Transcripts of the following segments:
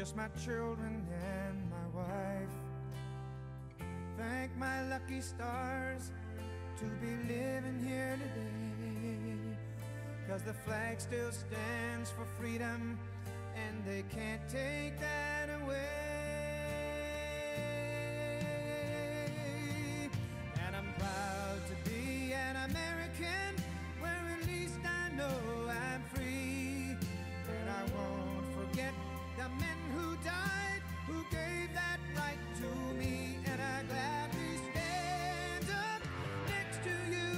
just my children and my wife. Thank my lucky stars to be living here today, 'cause the flag still stands for freedom and they can't take that away. And I'm proud to be an American, where at least I know I'm free. And I won't forget the men who died, who gave that right to me. And I gladly stand up next to you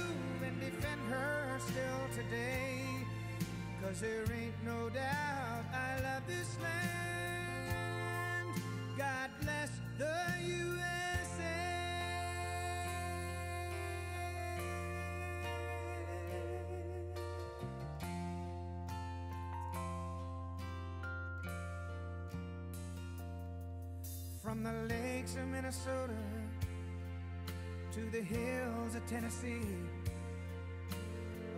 and defend her still today, 'cause there ain't no doubt I love this land. God bless the USA. From the lakes of Minnesota to the hills of Tennessee,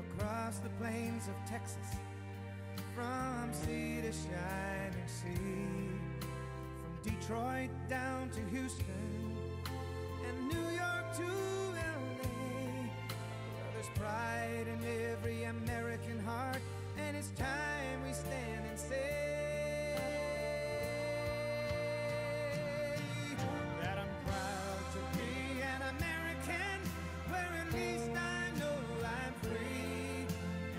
across the plains of Texas, from sea to shining sea, from Detroit down to Houston and New York to LA. Well, there's pride in every American heart, and it's time we stand and say that I'm proud to be an American, where at least I know I'm free.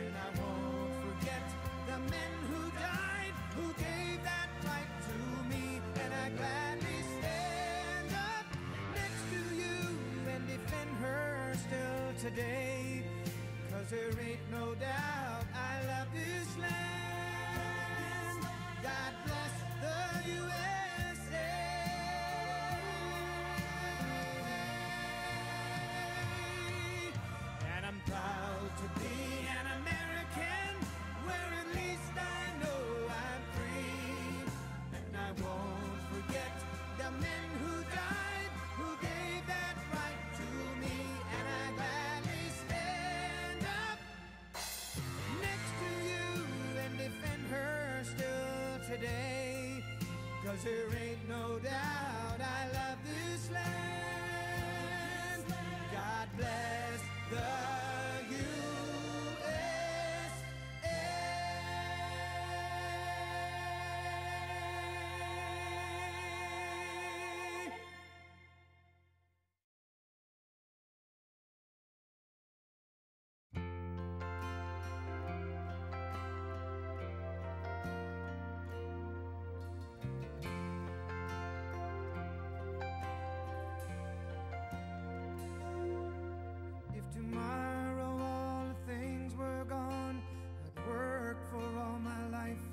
And I won't forget the men who died, who gave that right to me. And I gladly stand up next to you and defend her still today, 'cause there ain't no doubt I love this land. God bless the USA. And I'm proud to be an American, where at least I know I'm free. And I won't forget the men who died, who gave that right to me. And I gladly stand up next to you and defend her still today, 'cause there ain't no doubt I love this land. God bless the USA. If tomorrow all the things were gone, I'd work for all my life,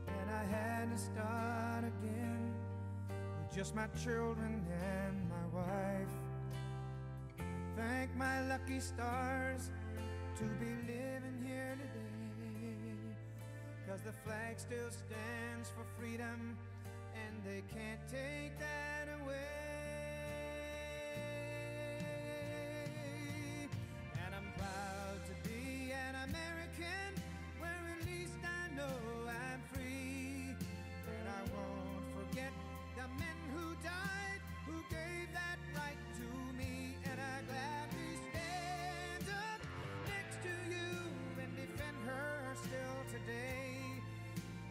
and I had to start again with just my children and my wife. Thank my lucky stars to be living here today, 'cause the flag still stands for freedom and they can't take that away. And I'm proud to be an American, where at least I know I'm free. And I won't forget the men who died, who gave that right to me. And I gladly stand up next to you and defend her still today,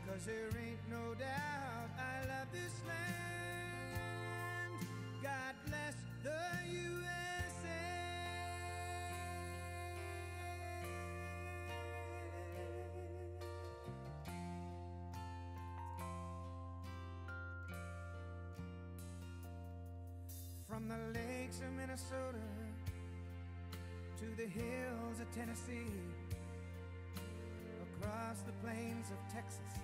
'cause there ain't no doubt I love this land. God bless the USA. From the lakes of Minnesota to the hills of Tennessee, across the plains of Texas,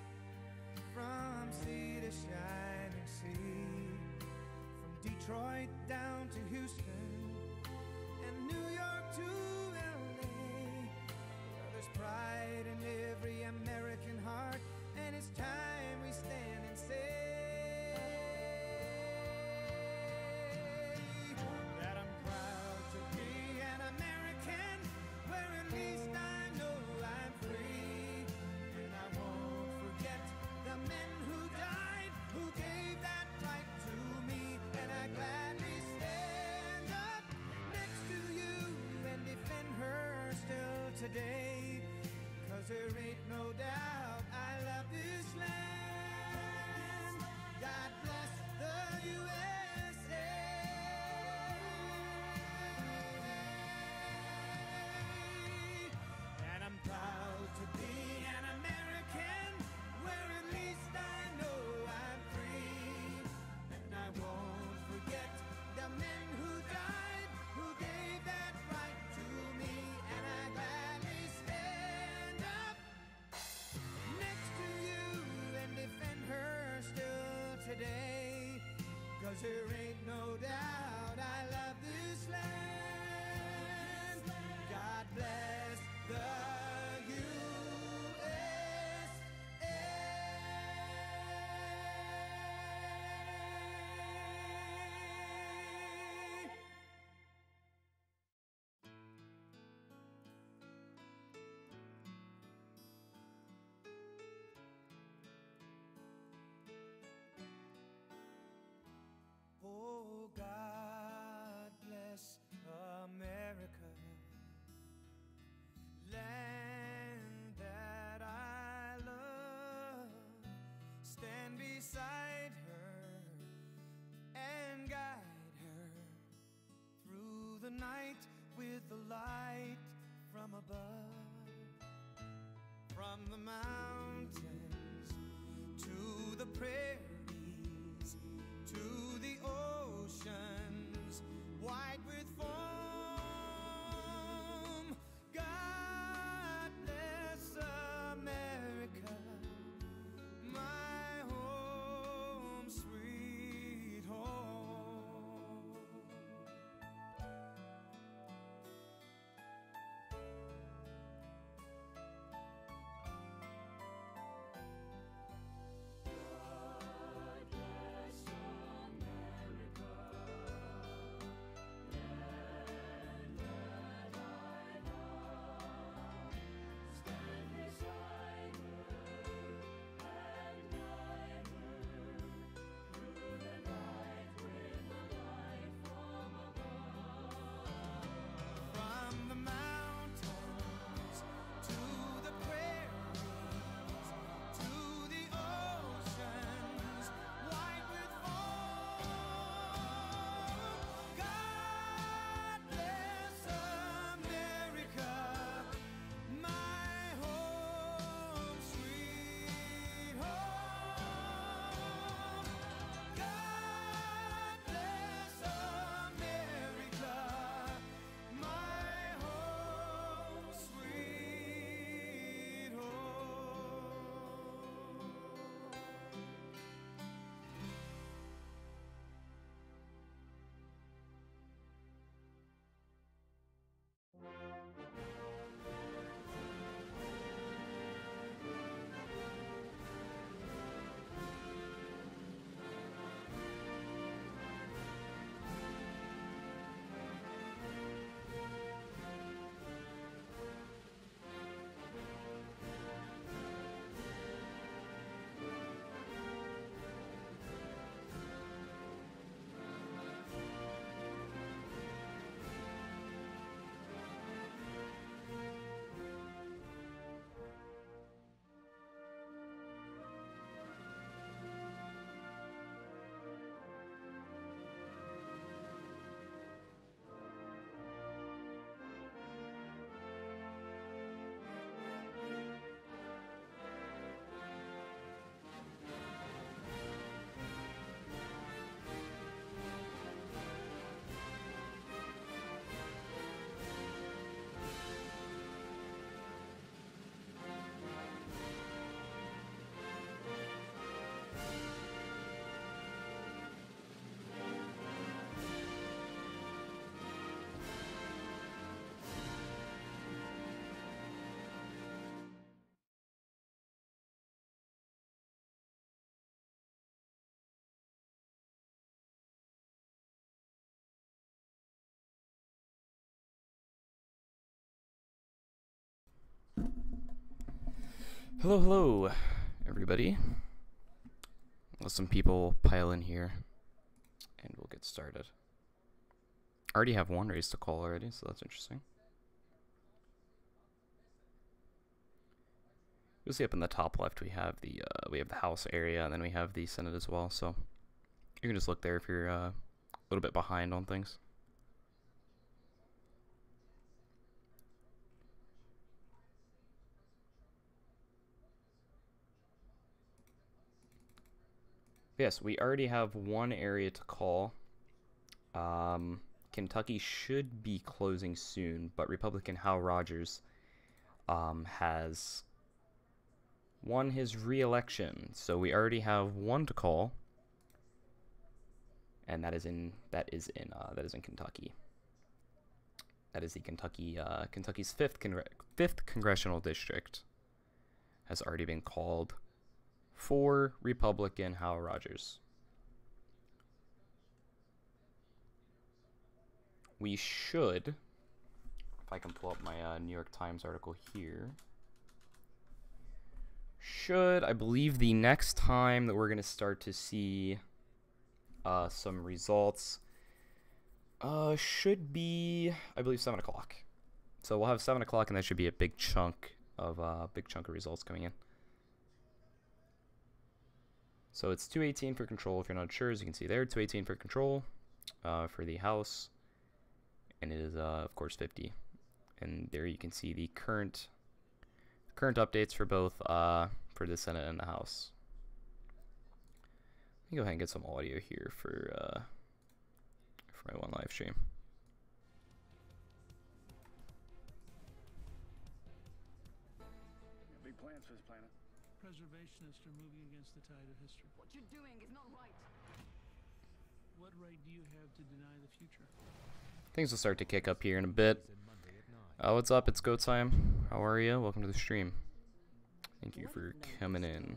from sea to shining sea, from Detroit down to Houston and New York to LA. Well, there's pride in every American heart, and it's time we stand and say that I'm proud to be an American, where at least I know I'm free. And I won't forget the men who died, today, 'cause there ain't no doubt I love this land. God bless the USA. And I'm proud to be an American, where at least I know I'm free. And I won't forget the men who died, who gave that right to me. And I gladly stand up next to you and defend her still today, 'cause there ain't no doubt I love this land. God bless the Oh, God bless America, land that I love. Stand beside her and guide her through the night with the light from above. From the mountains to the prairies, to the oceans white with foam. God bless America, my home, sweet home. From the mountains to the prairies, to the oceans white with foam. God bless America, my home, sweet home. God bless America, my home, sweet Hello, hello, everybody. Let some people pile in here, and we'll get started. I already have one race to call already, so that's interesting. you'll see up in the top left we have the House area, and then we have the Senate as well. So you can just look there if you're a little bit behind on things. Yes, we already have one area to call. Kentucky should be closing soon, but Republican Hal Rogers has won his re-election, so we already have one to call, and that is in Kentucky. That is the Kentucky's fifth congressional district has already been called for Republican Hal Rogers. We should, if I can pull up my New York Times article here, I believe the next time that we're going to start to see some results should be, I believe, 7 o'clock. So we'll have 7 o'clock, and that should be a big chunk of results coming in. So it's 218 for control. If you're not sure, as you can see there, 218 for control for the House, and it is of course 50. And there you can see the current updates for both for the Senate and the House. Let me go ahead and get some audio here for my one live stream. Big plans for this planet. Preservationists are moving against the tide of history. What you're doing is not right. What right do you have to deny the future? Things will start to kick up here in a bit. What's up? It's go time. How are you? Welcome to the stream. Thank you for coming in.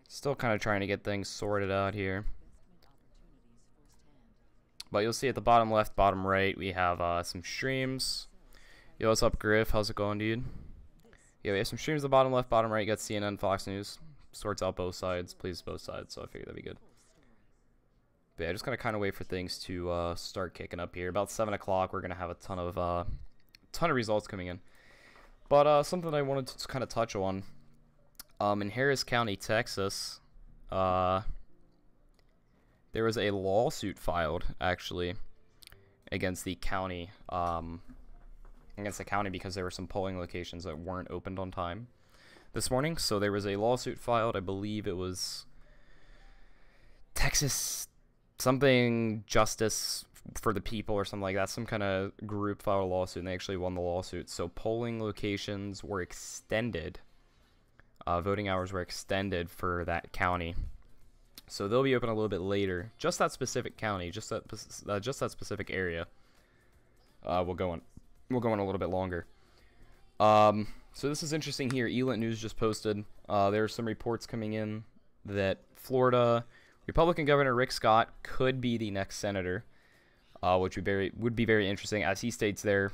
Still kind of trying to get things sorted out here. But you'll see at the bottom left, bottom right, we have some streams. Yo, what's up, Griff? How's it going, dude? Yeah, we have some streams at the bottom left, bottom right. You got CNN, Fox News. Sorts out both sides, please both sides, so I figured that'd be good. But yeah, just gonna kind of wait for things to start kicking up here. About 7 o'clock, we're gonna have a ton of results coming in. But something I wanted to kind of touch on, in Harris County, Texas, there was a lawsuit filed actually against the county, because there were some polling locations that weren't opened on time this morning. So there was a lawsuit filed. I believe it was Texas something Justice for the People or something like that. Some kind of group filed a lawsuit, and they actually won the lawsuit. So polling locations were extended. Voting hours were extended for that county. So they'll be open a little bit later. Just that specific county, just that specific area. We'll go on a little bit longer. So this is interesting here. Elant News just posted. There are some reports coming in that Florida Republican Governor Rick Scott could be the next senator, which would be very interesting. As he states there,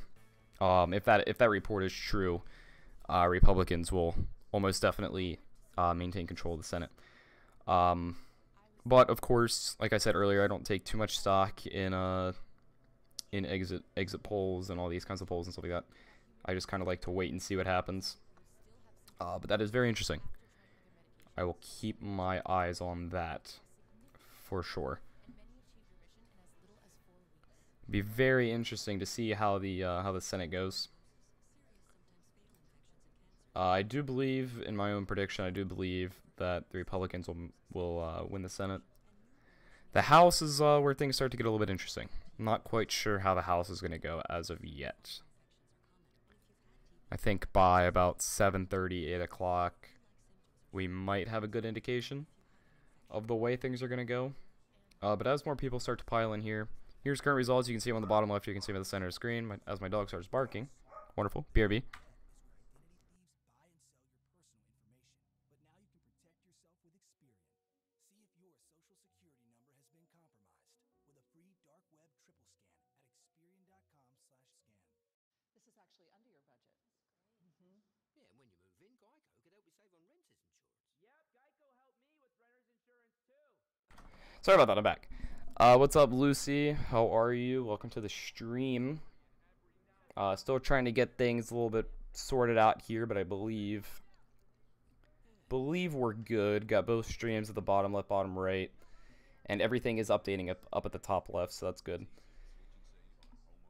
if that report is true, Republicans will almost definitely maintain control of the Senate. But of course, like I said earlier, I don't take too much stock in exit polls and all these kinds of polls and stuff like that. I just kind of like to wait and see what happens. But that is very interesting. I will keep my eyes on that for sure. Be very interesting to see how the Senate goes. I do believe, in my own prediction, I do believe that the Republicans will win the Senate. The House is where things start to get a little bit interesting. I'm not quite sure how the House is going to go as of yet. I think by about 7:30, 8 o'clock, we might have a good indication of the way things are going to go. But as more people start to pile in here, here's current results. You can see them on the bottom left. You can see them at the center of the screen as my dog starts barking. Wonderful. BRB. Sorry about that, I'm back. What's up, Lucy? How are you? Welcome to the stream. Still trying to get things a little bit sorted out here, but I believe we're good. Got both streams at the bottom left, bottom right, and everything is updating up at the top left, so that's good.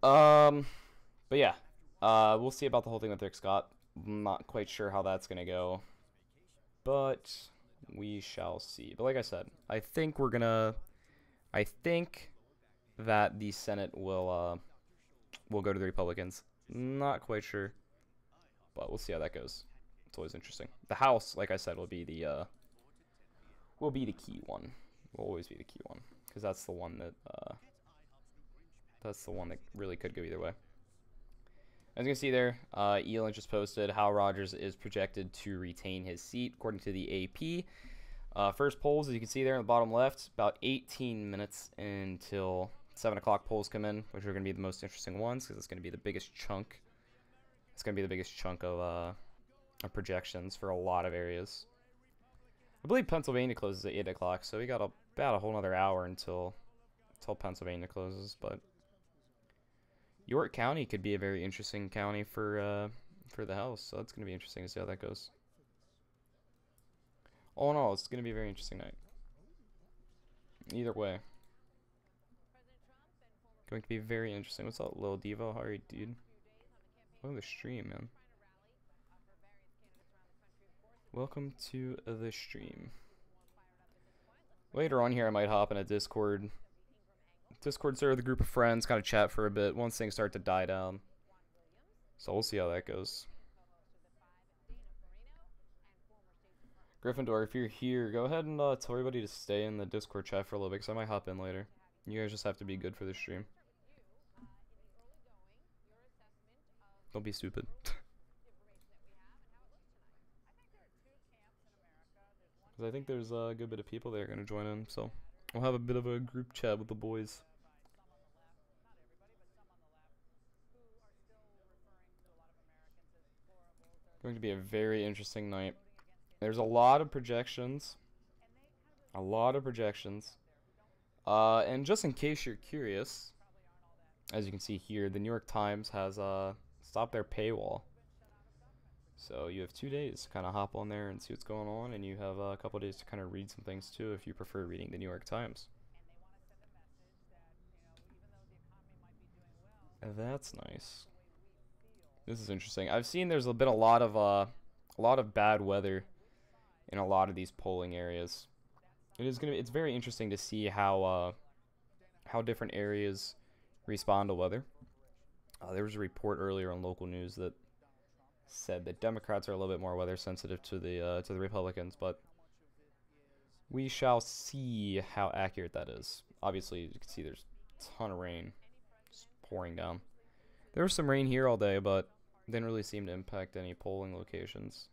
But yeah, we'll see about the whole thing with Rick Scott. I'm not quite sure how that's gonna go, but we shall see. But like I said, I think that the Senate will go to the Republicans. Not quite sure, but we'll see how that goes. It's always interesting. The House, like I said, will be the key one. Will always be the key one, because that's the one that really could go either way. As you can see there, Elon just posted how Rogers is projected to retain his seat according to the AP. First polls, as you can see there in the bottom left, about 18 minutes until 7 o'clock polls come in, which are going to be the most interesting ones because it's going to be the biggest chunk. It's going to be the biggest chunk of projections for a lot of areas. I believe Pennsylvania closes at 8 o'clock, so we got about a whole other hour until Pennsylvania closes. But York County could be a very interesting county for the House, so that's going to be interesting to see how that goes. All in all, it's going to be a very interesting night. Either way. Going to be very interesting. What's up, Lil Devo? How are you, dude? Welcome to the stream, man. Welcome to the stream. Later on here, I might hop in a Discord server with a group of friends, kind of chat for a bit once things start to die down. So we'll see how that goes. Gryffindor, if you're here, go ahead and tell everybody to stay in the Discord chat for a little bit, because I might hop in later. You guys just have to be good for the stream. Don't be stupid. Because I think there's a good bit of people that are going to join in, so we'll have a bit of a group chat with the boys. Going to be a very interesting night. There's a lot of projections. And just in case you're curious, as you can see here, the New York Times has stopped their paywall. So you have 2 days to kind of hop on there and see what's going on, and you have a couple of days to kind of read some things too if you prefer reading the New York Times. That's nice. This is interesting. I've seen there's been a lot of bad weather in a lot of these polling areas. It's very interesting to see how different areas respond to weather. There was a report earlier on local news that said that Democrats are a little bit more weather sensitive to the Republicans, but we shall see how accurate that is. Obviously, you can see there's a ton of rain just pouring down. There was some rain here all day, but didn't really seem to impact any polling locations.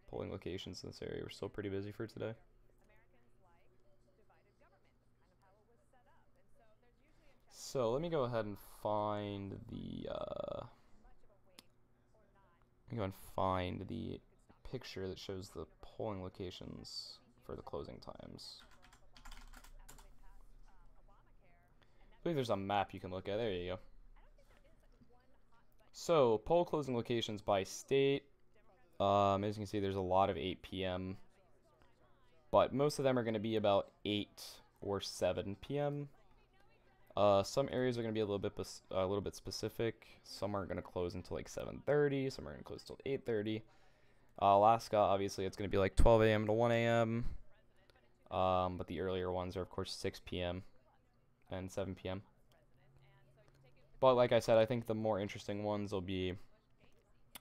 Polling locations in this area were still pretty busy for today. So let me go ahead and find the picture that shows the polling locations for the closing times. I believe there's a map you can look at. There you go. So poll closing locations by state. As you can see, there's a lot of 8 p.m. but most of them are going to be about 8 or 7 p.m. Some areas are going to be a little bit specific. Some aren't going to close until like 7:30. Some are going to close until 8:30. Alaska, obviously, it's going to be like 12 a.m. to 1 a.m. But the earlier ones are, of course, 6 p.m. and 7 p.m. But like I said, I think the more interesting ones will be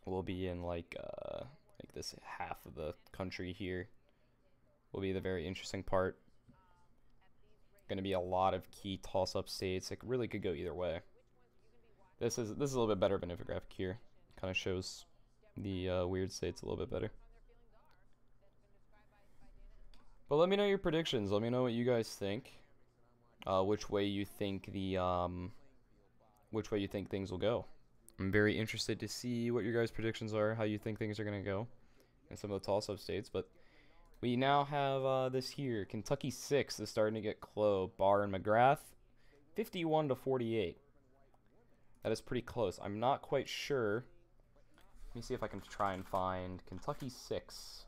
in like this half of the country here. Will be the very interesting part. Going to be a lot of key toss-up states. It really could go either way. This is a little bit better of an infographic here. Kind of shows the weird states a little bit better. But let me know your predictions. Let me know what you guys think. Which way you think things will go. I'm very interested to see what your guys' predictions are, how you think things are going to go in some of the toss-up states. But we now have this here. Kentucky 6 is starting to get close. Barr and McGrath, 51 to 48. That is pretty close. I'm not quite sure. Let me see if I can try and find Kentucky 6.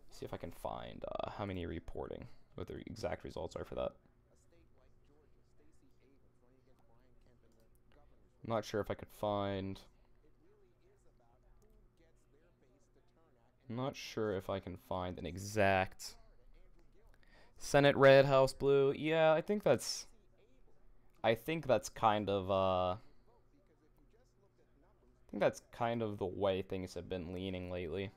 See if I can find how many reporting, what the exact results are for that. I'm not sure if I could find. I'm not sure if I can find an exact. Senate red, House blue. Yeah, I think that's kind of I think that's kind of the way things have been leaning lately.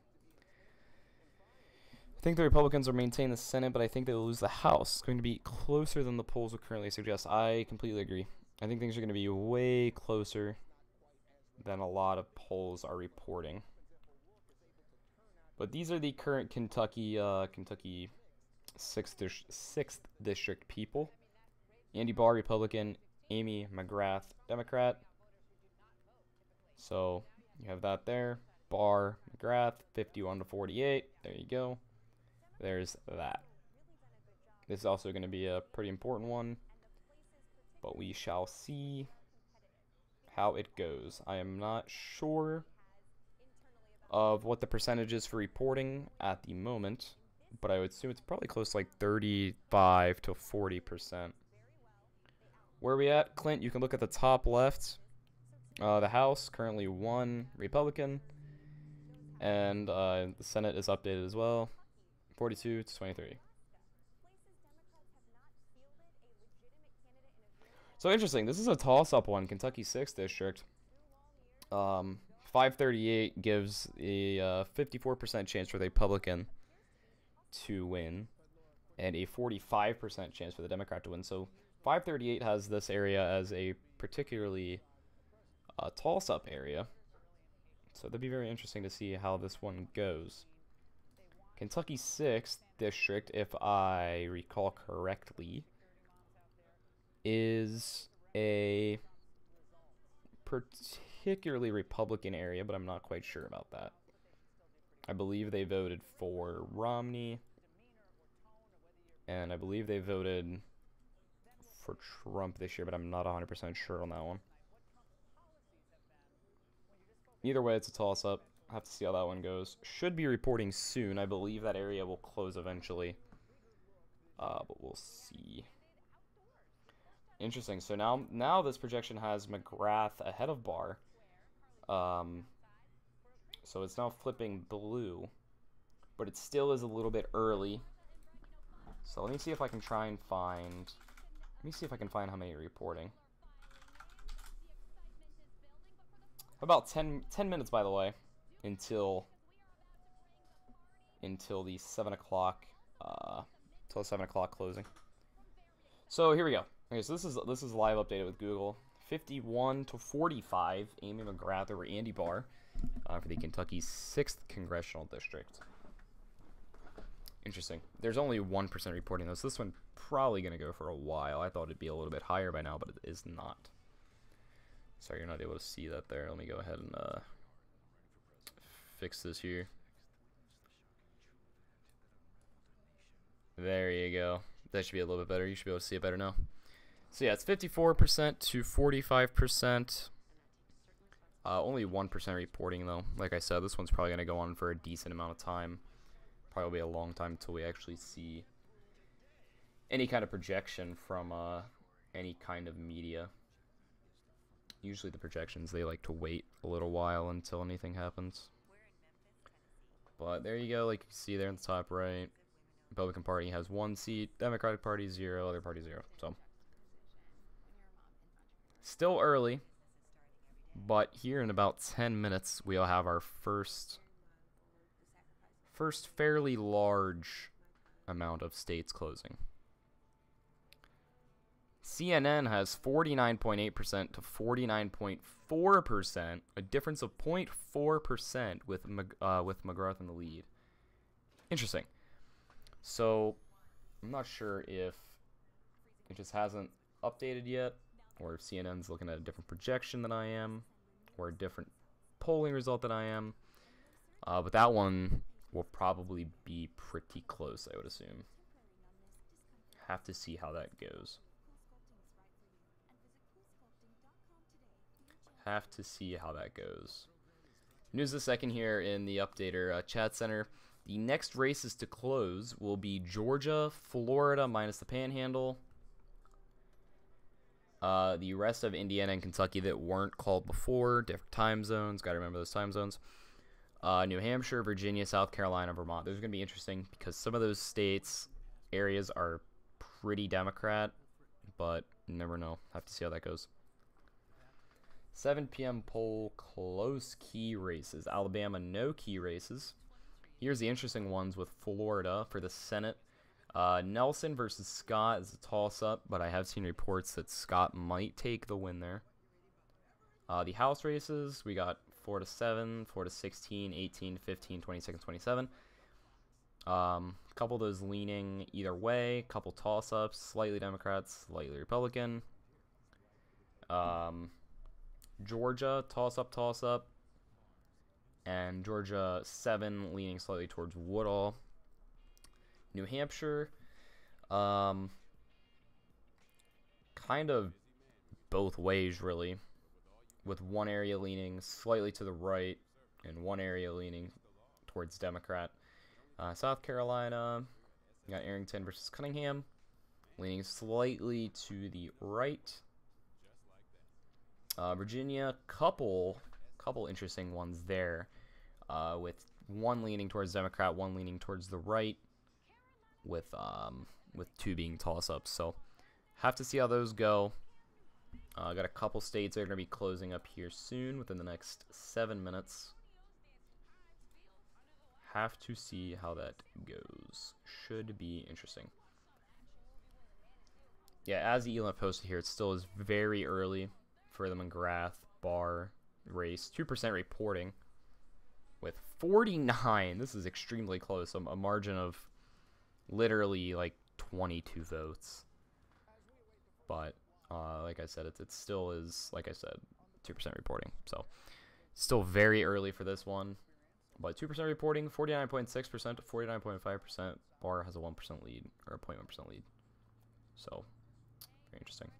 I think the Republicans will maintain the Senate, but I think they will lose the House. It's going to be closer than the polls would currently suggest. I completely agree. I think things are going to be way closer than a lot of polls are reporting. But these are the current Kentucky 6th District people. Andy Barr, Republican. Amy McGrath, Democrat. So you have that there. Barr, McGrath, 51 to 48. There you go. There's that. This is also going to be a pretty important one, but we shall see how it goes. I am not sure of what the percentage is for reporting at the moment, but I would assume it's probably close to like 35 to 40%. Where are we at? Clint, you can look at the top left. The House, currently 1 Republican, and the Senate is updated as well, 42 to 23. So interesting, this is a toss-up one, Kentucky 6th District. 538 gives a 54% chance for the Republican to win, and a 45% chance for the Democrat to win. So 538 has this area as a particularly toss-up area. So that'd be very interesting to see how this one goes. Kentucky 6th District, if I recall correctly, is a particularly Republican area, but I'm not quite sure about that. I believe they voted for Romney, and I believe they voted for Trump this year, but I'm not 100% sure on that one. Either way, it's a toss-up. Have to see how that one goes. Should be reporting soon. I believe that area will close eventually. But we'll see. Interesting. So now this projection has McGrath ahead of Barr. So it's now flipping blue. But it still is a little bit early. So let me see if I can try and find. Let me see if I can find how many are reporting. About 10 minutes, by the way, until the 7 o'clock closing. So here we go. Okay, so this is live updated with Google. 51 to 45, Amy McGrath over Andy Barr for the Kentucky 6th Congressional District. Interesting. There's only 1% reporting though, so this one probably going to go for a while. I thought it'd be a little bit higher by now, but it is not. Sorry, you're not able to see that there. Let me go ahead and fix this here. There you go. That should be a little bit better. You should be able to see it better now. So yeah, it's 54% to 45%. Only 1% reporting though. Like I said, this one's probably going to go on for a decent amount of time. Probably a long time until we actually see any kind of projection from any kind of media. Usually the projections, they like to wait a little while until anything happens. But there you go, like you can see there in the top right. Republican Party has 1 seat, Democratic Party 0, other party 0. So still early, but here in about 10 minutes we'll have our first fairly large amount of states closing. CNN has 49.8% to 49.4%, a difference of 0.4% with McGrath in the lead. Interesting. So I'm not sure if it just hasn't updated yet, or if CNN's looking at a different projection than I am, or a different polling result than I am. But that one will probably be pretty close, I would assume. Have to see how that goes. Have to see how that goes. News the second here in the updater chat center. The next races to close will be Georgia, Florida minus the Panhandle. The rest of Indiana and Kentucky that weren't called before, different time zones. Got to remember those time zones. New Hampshire, Virginia, South Carolina, Vermont. Those are going to be interesting because some of those states, areas are pretty Democrat, but you never know. Have to see how that goes. 7 p.m. poll, close key races. Alabama, no key races. Here's the interesting ones with Florida for the Senate. Nelson versus Scott is a toss-up, but I have seen reports that Scott might take the win there. The House races, we got 4 to 7, 4 to 16, 18, 15, 26, and 27. A couple of those leaning either way. Couple toss-ups, slightly Democrats, slightly Republican. Georgia, toss-up. And Georgia 7 leaning slightly towards Woodall. New Hampshire, kind of both ways really, with one area leaning slightly to the right and one area leaning towards Democrat. South Carolina, you got Arrington versus Cunningham, leaning slightly to the right. Virginia, couple interesting ones there, with one leaning towards Democrat, one leaning towards the right, with 2 being toss-ups. So have to see how those go. Got a couple states that are going to be closing up here soon within the next 7 minutes. Have to see how that goes. Should be interesting. Yeah, as the Elon posted here, it still is very early for the McGrath Barr race. 2% reporting with 49. This is extremely close. A margin of literally like 22 votes. But like I said, it still is, like I said, 2% reporting. So still very early for this one. But 2% reporting, 49.6% to 49.5%. Barr has a 1% lead, or a 0.1% lead. So very interesting.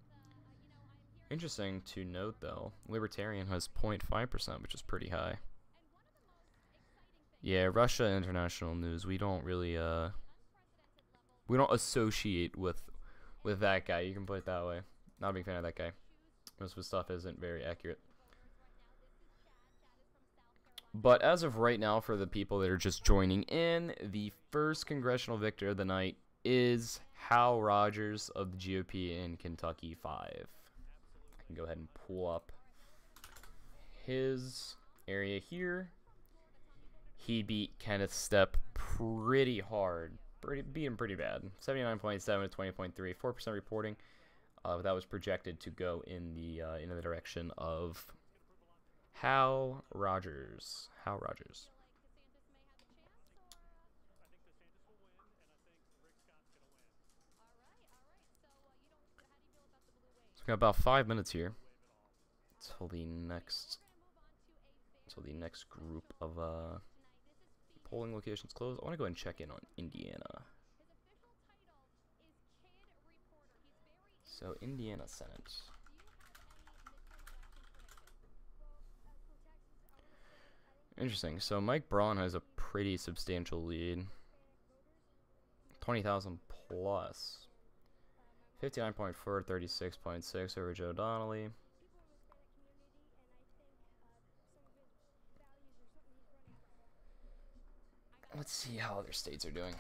Interesting to note, though, Libertarian has 0.5%, which is pretty high. Yeah, Russia international news, we don't really, we don't associate with that guy. You can put it that way. Not a big fan of that guy. Most of his stuff isn't very accurate. But as of right now, for the people that are just joining in, the first congressional victor of the night is Hal Rogers of the GOP in Kentucky 5. I can go ahead and pull up his area here. He beat Kenneth Stepp pretty hard. Beat him pretty bad. 79.7 to 20.3, 4% reporting. That was projected to go in the direction of Hal Rogers. Hal Rogers. So we got about 5 minutes here till the next group of polling locations close. I want to go ahead and check in on Indiana. So Indiana Senate. Interesting. So Mike Braun has a pretty substantial lead. 20,000 plus. 59.4, 36.6 over Joe Donnelly. Let's see how other states are doing.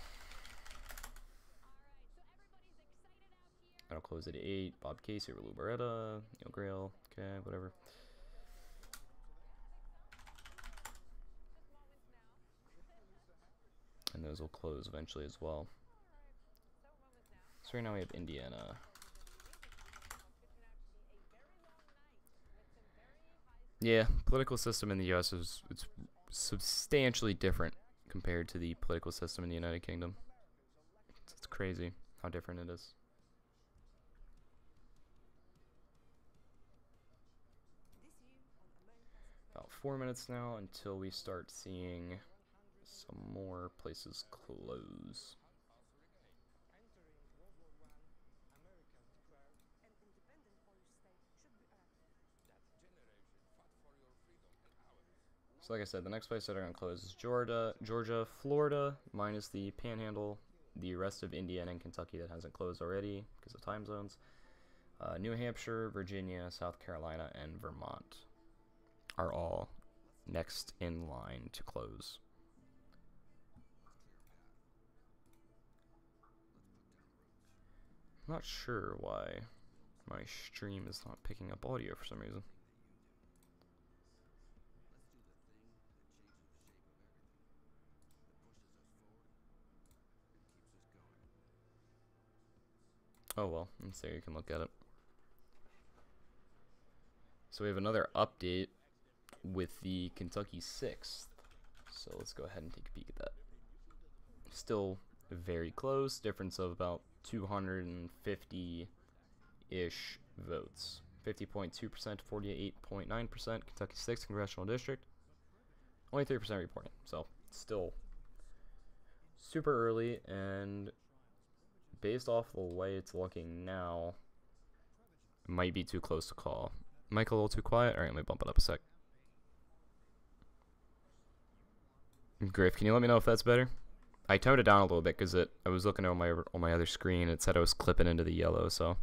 I'll close at 8. Bob Casey, Lou Beretta, Neil Grail. Okay, whatever. And those will close eventually as well. So right now we have Indiana. Yeah, political system in the U.S. it's substantially different compared to the political system in the United Kingdom. It's crazy how different it is. About 4 minutes now until we start seeing some more places close. So like I said, the next place that are going to close is Georgia, Florida, minus the Panhandle, the rest of Indiana and Kentucky that hasn't closed already because of time zones. New Hampshire, Virginia, South Carolina, and Vermont are all next in line to close. I'm not sure why my stream is not picking up audio for some reason. Oh well, let's see, you can look at it. So we have another update with the Kentucky 6th. So let's go ahead and take a peek at that. Still very close, difference of about 250-ish votes. 50.2% to 48.9%, Kentucky 6th Congressional District. Only 3% reporting, so still super early, and based off the way it's looking now, it might be too close to call. Mic a little too quiet? Alright, let me bump it up a sec. Griff, can you let me know if that's better? I toned it down a little bit because I was looking on my other screen. It said I was clipping into the yellow, so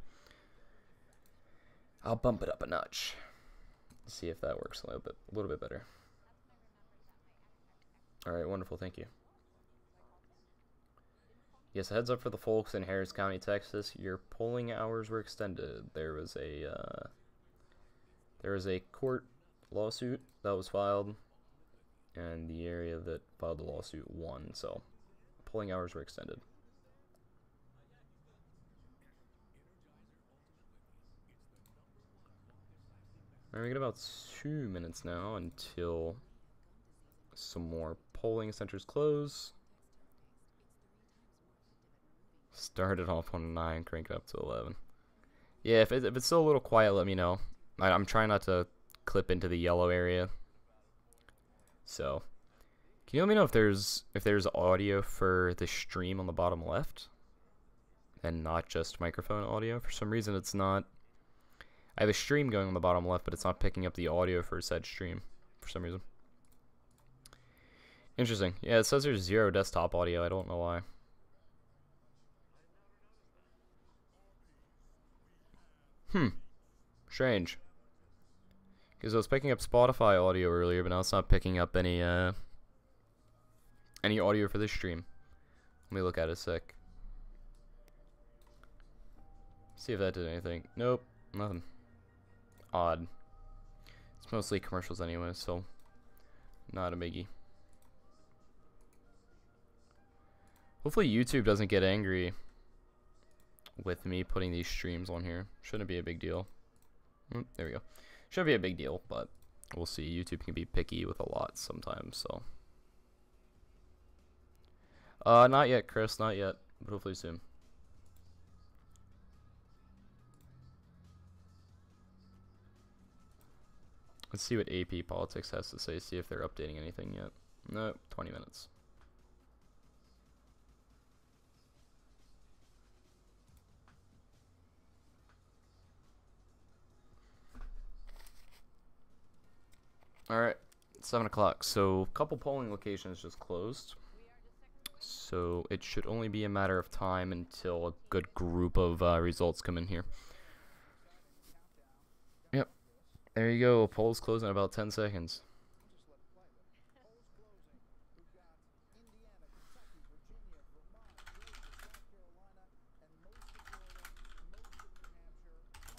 I'll bump it up a notch. See if that works a little bit better. All right, wonderful, thank you. Yes, a heads up for the folks in Harris County, Texas. Your polling hours were extended. There was a court lawsuit that was filed, and the area that filed the lawsuit won, so polling hours were extended. Alright, we got about 2 minutes now until some more polling centers close. Started off on 9, crank it up to 11. Yeah, if it's still a little quiet, let me know. I'm trying not to clip into the yellow area. So, can you let me know if there's audio for the stream on the bottom left, and not just microphone audio? For some reason, it's not. I have a stream going on the bottom left, but it's not picking up the audio for said stream for some reason. Interesting. Yeah, it says there's 0 desktop audio. I don't know why. Strange. Because I was picking up Spotify audio earlier, but now it's not picking up any audio for this stream. Let me look at it a sec. See if that did anything. Nope, nothing. Odd. It's mostly commercials anyway, so not a biggie. Hopefully YouTube doesn't get angry with me putting these streams on here. Shouldn't be a big deal. There we go. Shouldn't be a big deal, but we'll see. YouTube can be picky with a lot sometimes, so. Not yet, Chris. Not yet, but hopefully soon. Let's see what AP Politics has to say. See if they're updating anything yet. No, 20 minutes. Alright, 7 o'clock. So, a couple polling locations just closed. So, it should only be a matter of time until a good group of results come in here. Yep. There you go. Polls close in about 10 seconds.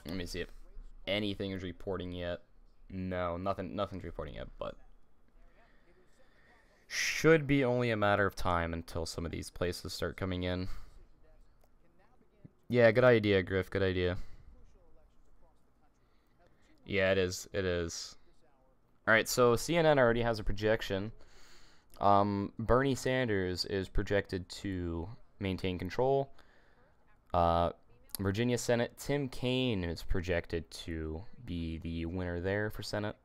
Let me see if anything is reporting yet. No, nothing's reporting yet, but should be only a matter of time until some of these places start coming in. Yeah, good idea, Griff, good idea. Yeah, it is. Alright, so CNN already has a projection. Bernie Sanders is projected to maintain control. Virginia Senate, Tim Kaine is projected to be the winner there for Senate.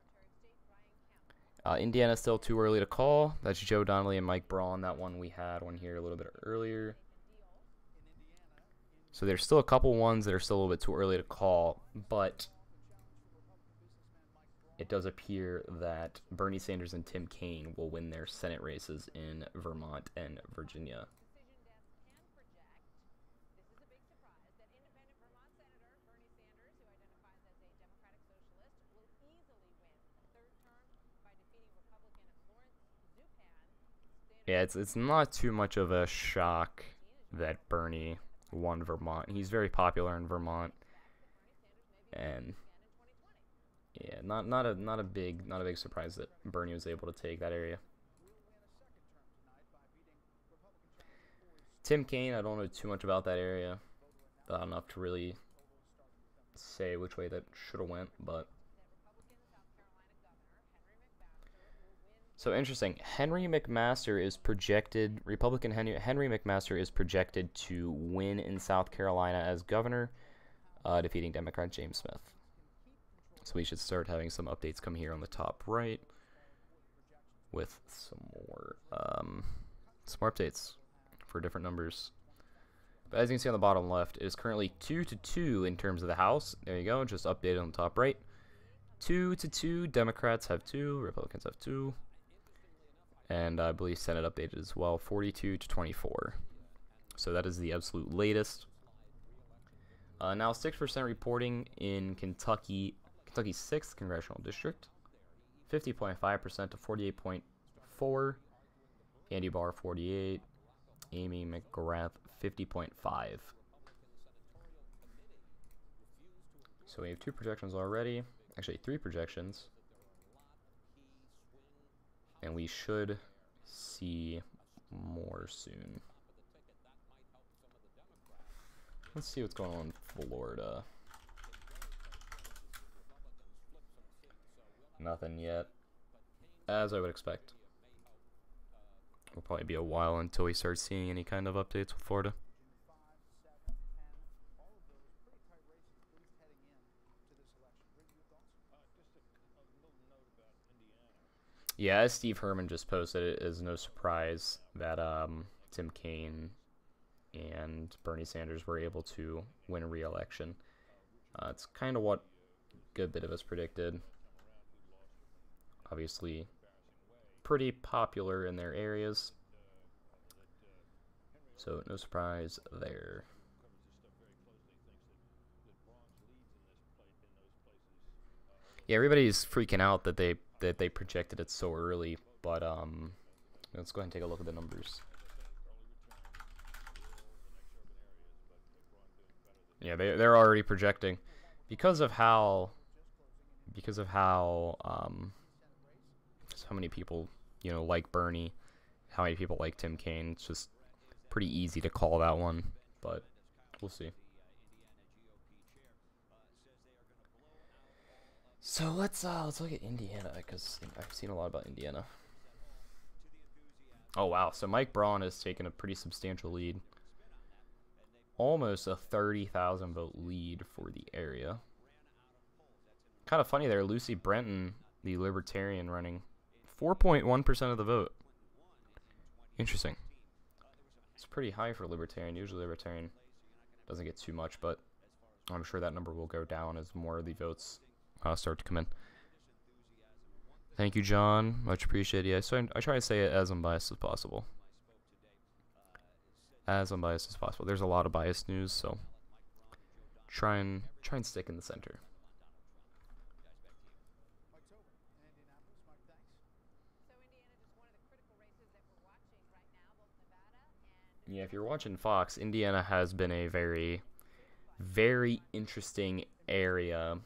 Indiana still too early to call. That's Joe Donnelly and Mike Braun. That one we had one here a little bit earlier. So there's still a couple ones that are still a little bit too early to call, but it does appear that Bernie Sanders and Tim Kaine will win their Senate races in Vermont and Virginia. Yeah, it's not too much of a shock that Bernie won Vermont. He's very popular in Vermont, and yeah, not a big surprise that Bernie was able to take that area. Tim Kaine, I don't know too much about that area, not enough to really say which way that should have went, but so interesting. Henry McMaster is projected, Republican Henry McMaster is projected to win in South Carolina as governor, defeating Democrat James Smith. So we should start having some updates come here on the top right with some more updates for different numbers. But as you can see on the bottom left, it is currently 2-2 in terms of the House. There you go, just updated on the top right. 2-2, Democrats have 2, Republicans have 2. And I believe Senate updated as well, 42-24. So that is the absolute latest. Now 6% reporting in Kentucky's 6th Congressional District. 50.5% to 48.4. Andy Barr 48. Amy McGrath 50.5. So we have 2 projections already. Actually 3 projections. And we should see more soon. Let's see what's going on in Florida. Nothing yet, as I would expect. It'll probably be a while until we start seeing any kind of updates with Florida. Yeah, as Steve Herman just posted, it is no surprise that Tim Kaine and Bernie Sanders were able to win a re-election. It's kind of what a good bit of us predicted. Obviously, pretty popular in their areas, so no surprise there. Yeah, everybody's freaking out that they projected it so early, but let's go ahead and take a look at the numbers. Yeah, they're already projecting because of how just how many people like Bernie, how many people like Tim Kaine. It's just pretty easy to call that one, but we'll see. So let's look at Indiana, because I've seen a lot about Indiana. Oh wow, so Mike Braun has taken a pretty substantial lead. Almost a 30,000 vote lead for the area. Kind of funny there, Lucy Brenton, the Libertarian, running 4.1% of the vote. Interesting. It's pretty high for Libertarian. Usually Libertarian doesn't get too much, but I'm sure that number will go down as more of the votes start to come in. Thank you, John. Much appreciated. Yeah, so I try to say it as unbiased as possible. As unbiased as possible. There's a lot of biased news, so try and stick in the center. Yeah, if you're watching Fox, Indiana has been a very, very interesting area.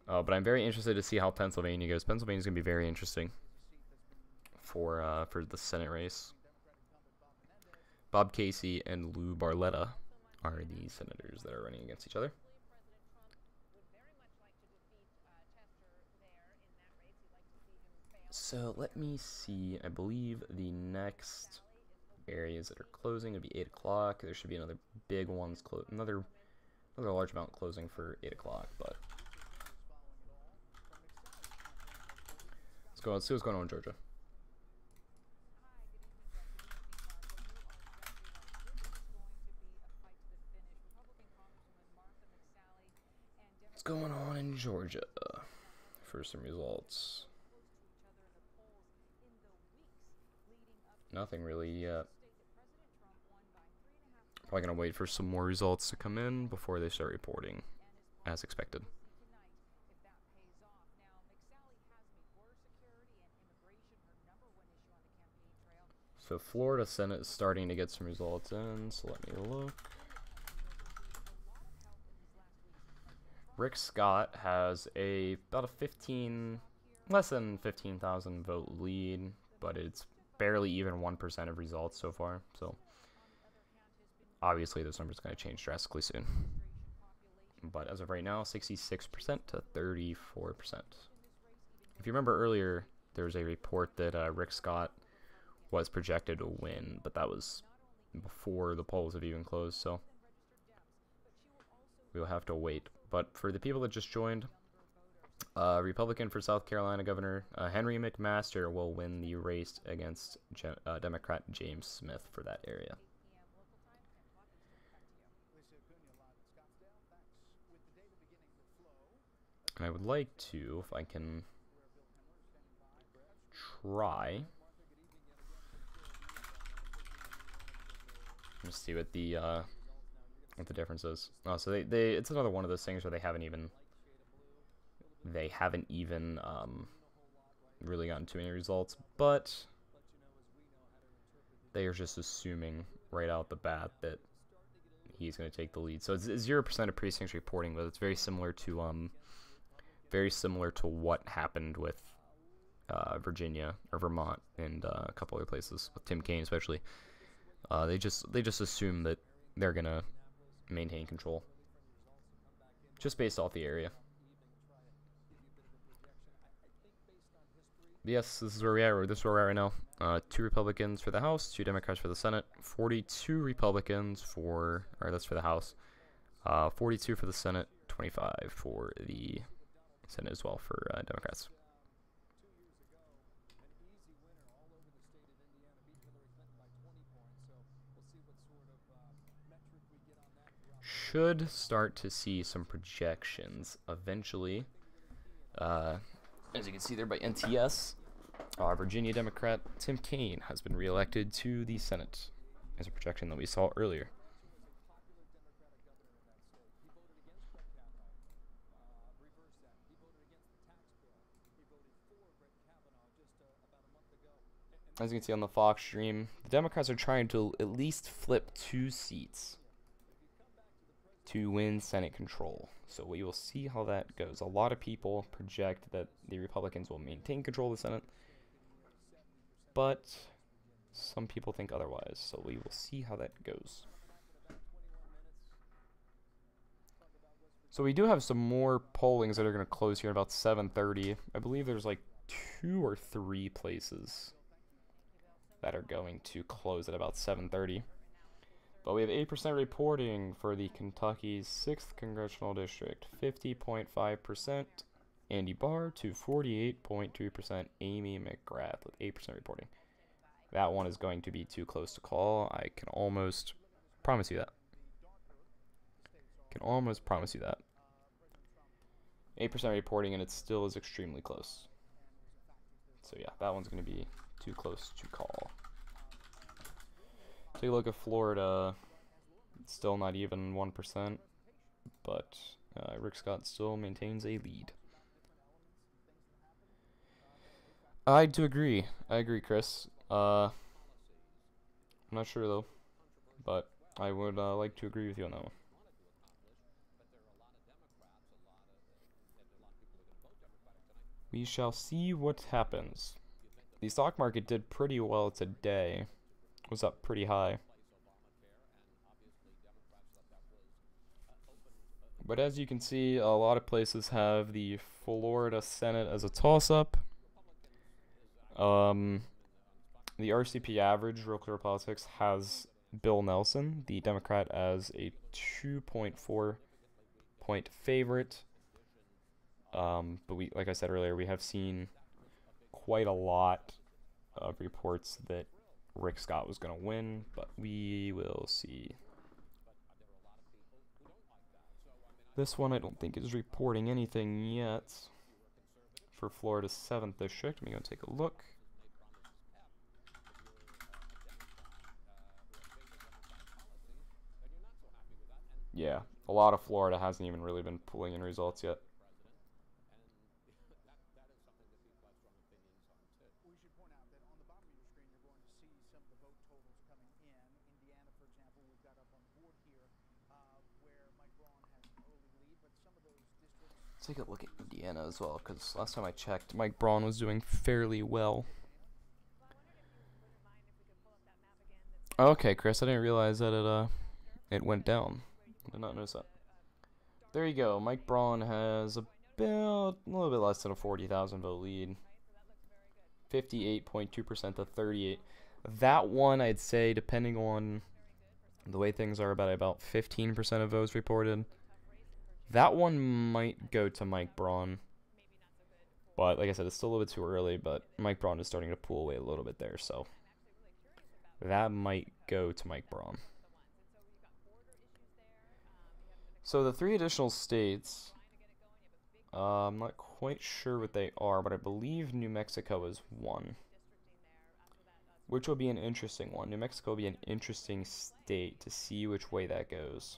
But I'm very interested to see how Pennsylvania goes. Pennsylvania's going to be very interesting for the Senate race. Bob Casey and Lou Barletta are the senators that are running against each other. So let me see. I believe the next areas that are closing will be 8 o'clock. There should be another big ones another large amount closing for 8 o'clock. But let's see what's going on in Georgia. What's going on in Georgia? for some results. Nothing really yet. Probably gonna wait for some more results to come in before they start reporting, as expected. So Florida Senate is starting to get some results in, so let me look. Rick Scott has about a less than 15,000 vote lead, but it's barely even 1% of results so far. So obviously this number is going to change drastically soon. But as of right now, 66% to 34%. If you remember earlier, there was a report that Rick Scott was projected to win, but that was before the polls have even closed, so we'll have to wait. But for the people that just joined, Republican for South Carolina Governor Henry McMaster will win the race against Democrat James Smith for that area. And I would like to, if I can try, just see what the difference is. Oh, so it's another one of those things where they haven't even really gotten too many results, but they are just assuming right out the bat that he's going to take the lead. So it's 0% of precincts reporting, but it's very similar to what happened with Virginia or Vermont and a couple other places with Tim Kaine especially. They just assume that they're gonna maintain control just based off the area. Yes, this is where we are. This is where we're at right now. 2 Republicans for the House, 2 Democrats for the Senate, 42 Republicans that's for the House, 42 for the Senate, 25 for the Senate as well for Democrats. Should start to see some projections eventually. As you can see there by NTS, Virginia Democrat Tim Kaine has been reelected to the Senate, as a projection that we saw earlier. As you can see on the Fox stream, the Democrats are trying to at least flip 2 seats to win Senate control. So we will see how that goes. A lot of people project that the Republicans will maintain control of the Senate, but some people think otherwise. So we will see how that goes. So we do have some more pollings that are going to close here at about 7:30. I believe there's like 2 or 3 places that are going to close at about 7:30. But we have 8% reporting for the Kentucky's 6th Congressional District, 50.5% Andy Barr to 48.2% Amy McGrath with 8% reporting. That one is going to be too close to call. I can almost promise you that. 8% reporting, and it still is extremely close. So yeah, that one's going to be too close to call. Take a look at Florida. It's still not even 1%, but Rick Scott still maintains a lead. I do agree. I agree, Chris. I'm not sure though, but I would like to agree with you on that one. We shall see what happens. The stock market did pretty well today. Was up pretty high. But as you can see, a lot of places have the Florida Senate as a toss-up. The RCP average, Real Clear Politics, has Bill Nelson, the Democrat, as a 2.4 point favorite. But like I said earlier, we have seen quite a lot of reports that Rick Scott was going to win, but we will see. This one I don't think is reporting anything yet. for Florida's 7th district. Let me go take a look. Yeah, a lot of Florida hasn't even really been pulling in results yet. We should point out that on the bottom of your screen, you're going to see some of the vote totals coming in. Indiana, for example, we've got up on the board here, where Mike Braun has an early lead, but some of those districts... Let's take a look at Indiana as well, because last time I checked, Mike Braun was doing fairly well. Okay, Chris, I didn't realize that it went down. I did not notice that. There you go. Mike Braun has about a little bit less than a 40,000 vote lead. 58.2% to 38. That one, I'd say, depending on the way things are, about 15% of votes reported. That one might go to Mike Braun. But like I said, it's still a little bit too early, but Mike Braun is starting to pull away a little bit there, so that might go to Mike Braun. So the 3 additional states, I'm not quite sure what they are, but I believe New Mexico is one, which will be an interesting one. New Mexico will be an interesting state to see which way that goes.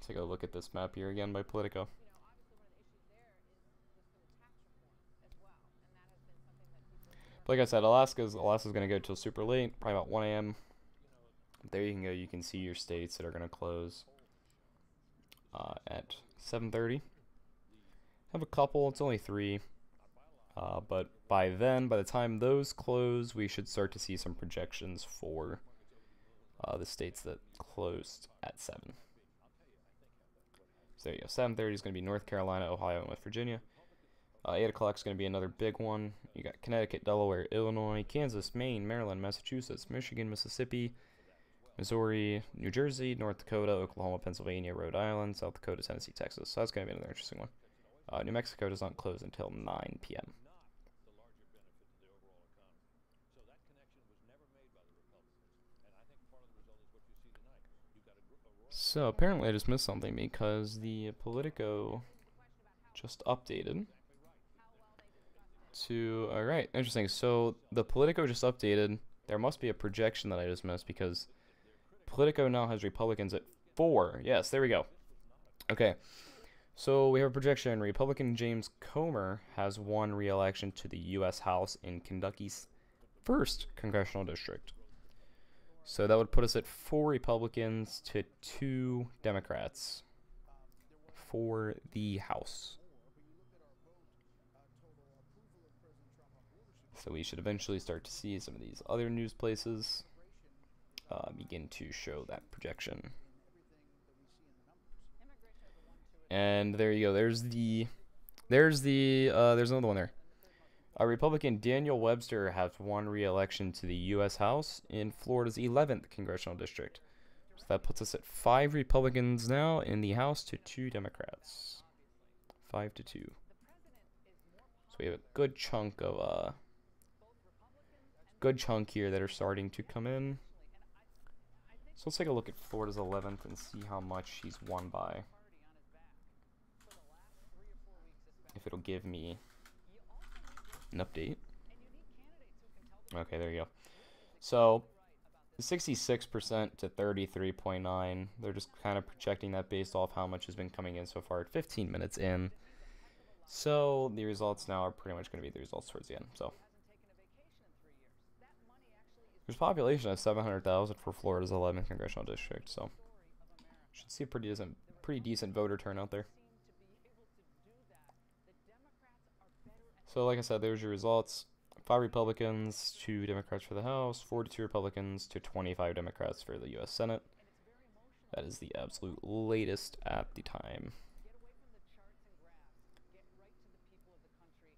Take a look at this map here again by Politico. Like I said, Alaska's going to go till super late, probably about 1 a.m. There you can go. You can see your states that are going to close at 7:30. Have a couple. It's only 3. But by the time those close, we should start to see some projections for the states that closed at 7. So there you go. 7:30 is going to be North Carolina, Ohio, and West Virginia. 8 o'clock is going to be another big one. You got Connecticut, Delaware, Illinois, Kansas, Maine, Maryland, Massachusetts, Michigan, Mississippi, Missouri, New Jersey, North Dakota, Oklahoma, Pennsylvania, Rhode Island, South Dakota, Tennessee, Texas. So that's going to be another interesting one. New Mexico does not close until 9 p.m. So apparently I just missed something because the Politico just updated to, alright, interesting. So the Politico just updated. There must be a projection that I just missed because Politico now has Republicans at 4. Yes, there we go. Okay. So we have a projection. Republican James Comer has won re-election to the U.S. House in Kentucky's 1st congressional district. So that would put us at 4 Republicans to 2 Democrats for the House. So we should eventually start to see some of these other news places begin to show that projection. And there you go. There's another one there. Republican Daniel Webster has won re-election to the U.S. House in Florida's 11th congressional district. So that puts us at 5 Republicans now in the House to 2 Democrats. 5 to 2. So we have a good chunk of here that are starting to come in. So let's take a look at Florida's 11th and see how much he's won by. If it'll give me an update. Okay, there you go. So 66% to 33.9. They're just kind of projecting that based off how much has been coming in so far at 15 minutes in. So the results now are pretty much going to be the results towards the end. So there's a population of 700,000 for Florida's 11th congressional district. So should see a pretty decent voter turnout there. So like I said, there's your results. 5 Republicans, 2 Democrats for the House, 42 Republicans to 25 Democrats for the U.S. Senate. That is the absolute latest at the time.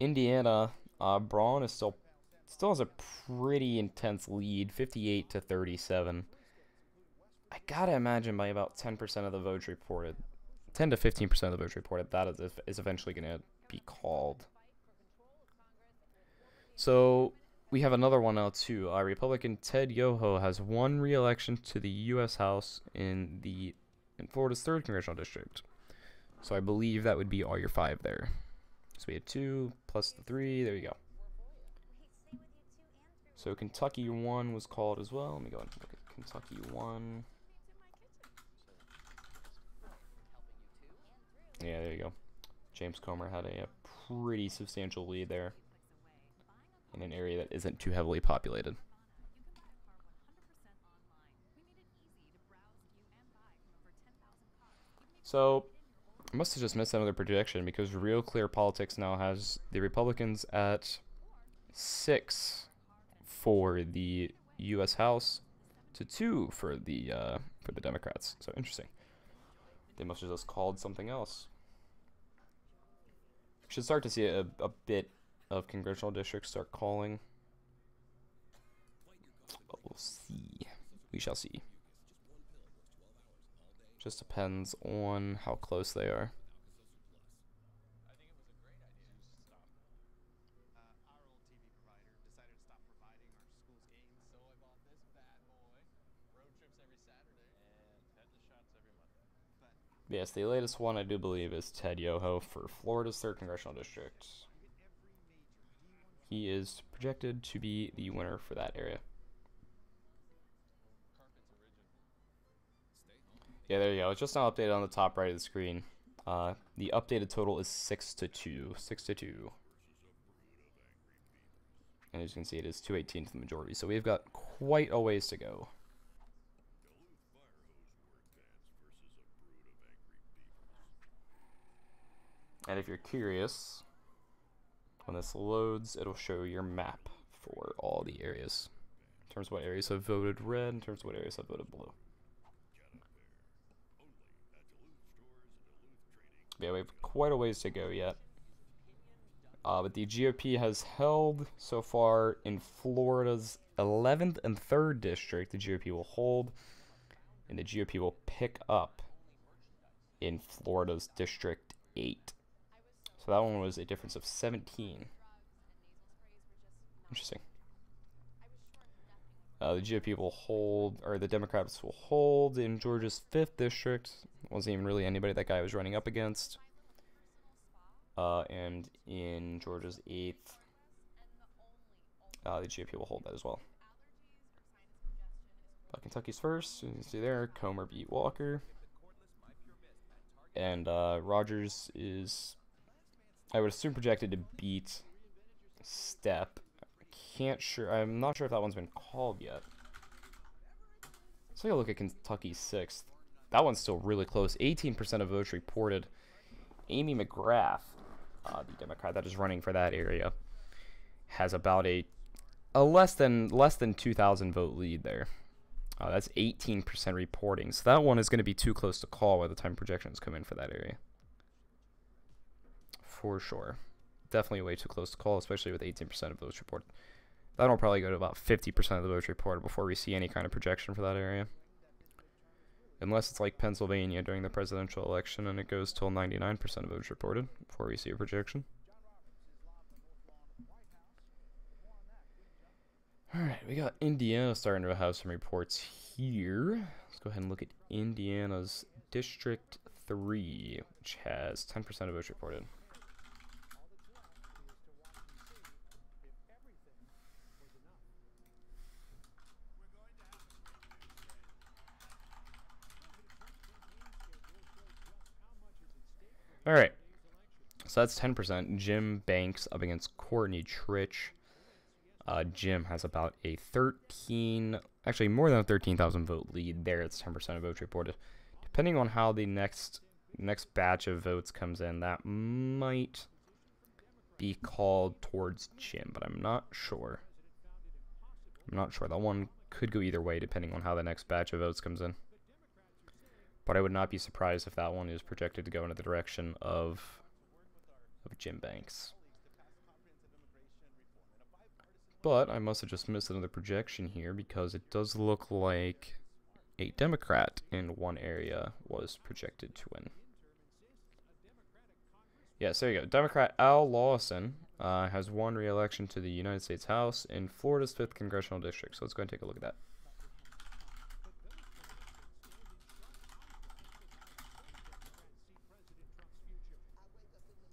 Indiana, Braun is still has a pretty intense lead, 58 to 37. I gotta imagine by about 10% of the votes reported, 10 to 15% of the votes reported, that is eventually gonna be called. So we have another one now too. Republican Ted Yoho has won re-election to the U.S. House in Florida's 3rd congressional district. So I believe that would be all your 5 there. So we had 2 plus the 3. There you go. So Kentucky 1 was called as well. Let me go and look at Kentucky 1. Yeah, there you go. James Comer had a pretty substantial lead there in an area that isn't too heavily populated. So I must have just missed another projection because Real Clear Politics now has the Republicans at 6 for the U.S. House to 2 for the Democrats. So interesting. They must have just called something else. We should start to see a bit of congressional districts start calling. But we'll see. We shall see. Just depends on how close they are. Yes, the latest one I do believe is Ted Yoho for Florida's 3rd congressional district. He is projected to be the winner for that area. Yeah, there you go. It's just now updated on the top right of the screen. The updated total is 6-2. 6-2. And as you can see, it is 218 to the majority. So we've got quite a ways to go. And if you're curious, when this loads, it'll show your map for all the areas. In terms of what areas have voted red, in terms of what areas have voted blue. Yeah, we have quite a ways to go yet. But the GOP has held so far in Florida's 11th and 3rd district. The GOP will hold, and the GOP will pick up in Florida's District 8. So that one was a difference of 17. Interesting. The GOP will hold, or the Democrats will hold in Georgia's 5th district. Wasn't even really anybody that guy was running up against. And in Georgia's 8th, the GOP will hold that as well. Kentucky's first, you can see there, Comer beat Walker. And Rogers is, I would assume, projected to beat Step. I'm not sure if that one's been called yet. Let's take a look at Kentucky's 6th. That one's still really close. 18% of votes reported. Amy McGrath, the Democrat that is running for that area, has about a less than 2,000 vote lead there. That's 18% reporting. So that one is going to be too close to call by the time projections come in for that area. For sure. Definitely way too close to call, especially with 18% of votes reported. That'll probably go to about 50% of the votes reported before we see any kind of projection for that area. Unless it's like Pennsylvania during the presidential election and it goes till 99% of votes reported before we see a projection. Alright, we got Indiana starting to have some reports here. Let's go ahead and look at Indiana's District 3, which has 10% of votes reported. Alright, so that's 10%. Jim Banks up against Courtney Tritch. Jim has about a actually more than a 13,000 vote lead there. It's 10% of votes reported. Depending on how the next batch of votes comes in, that might be called towards Jim, but I'm not sure. That one could go either way depending on how the next batch of votes comes in. But I would not be surprised if that one is projected to go into the direction of Jim Banks. But I must have just missed another projection here because it does look like a Democrat in one area was projected to win. Yes, there you go. Democrat Al Lawson has won re-election to the United States House in Florida's 5th Congressional District. So let's go and take a look at that.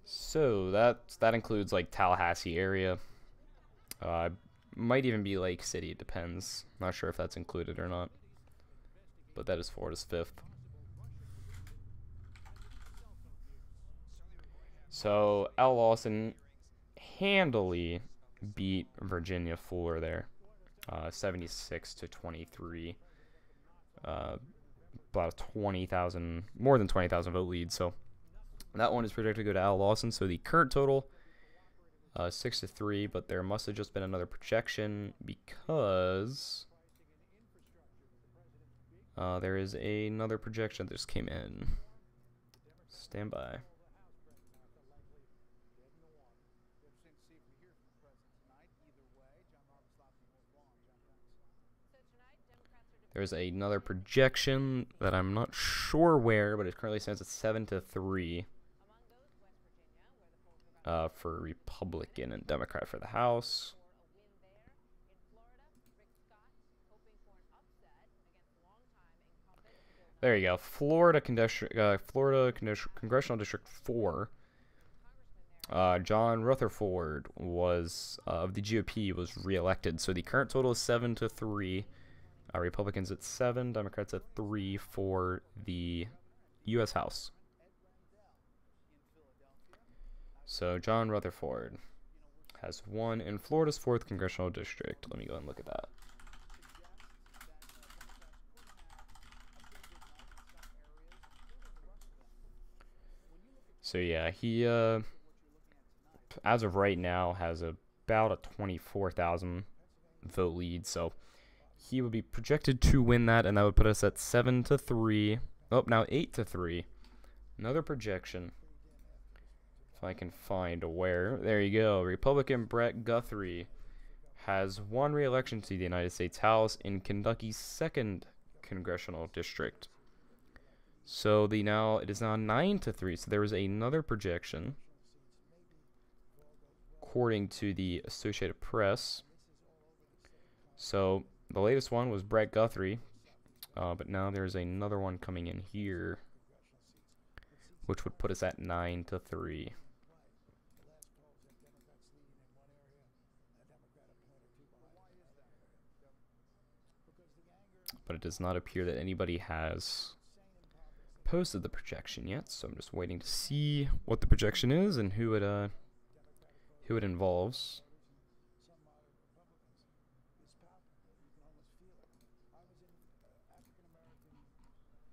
So that includes like Tallahassee area. Might even be Lake City. It depends. Not sure if that's included or not. But that is Florida's 5th. So Al Lawson handily beat Virginia Fuller there, 76-23. About 20,000, more than 20,000 vote lead. So that one is projected to go to Al Lawson. So the current total, 6-3, but there must have just been another projection because there is another projection that just came in. Stand by. There's another projection that I'm not sure where, but it currently stands at 7-3 for Republican and Democrat for the House. There you go. Florida Congressional District 4. John Rutherford was of the GOP was reelected. So the current total is 7-3. Republicans at 7, Democrats at 3 for the U.S. House. So John Rutherford has won in Florida's 4th Congressional District. Let me go and look at that. So yeah, he as of right now has about a 24,000 vote lead. So he would be projected to win that, and that would put us at 7-3. Oh, now 8-3. Another projection. If I can find where. There you go. Republican Brett Guthrie has won re-election to the United States House in Kentucky's 2nd Congressional District. So it is now 9-3. So there was another projection, according to the Associated Press. So the latest one was Brett Guthrie, but now there's another one coming in here, which would put us at 9-3. But it does not appear that anybody has posted the projection yet, so I'm just waiting to see what the projection is and who it involves.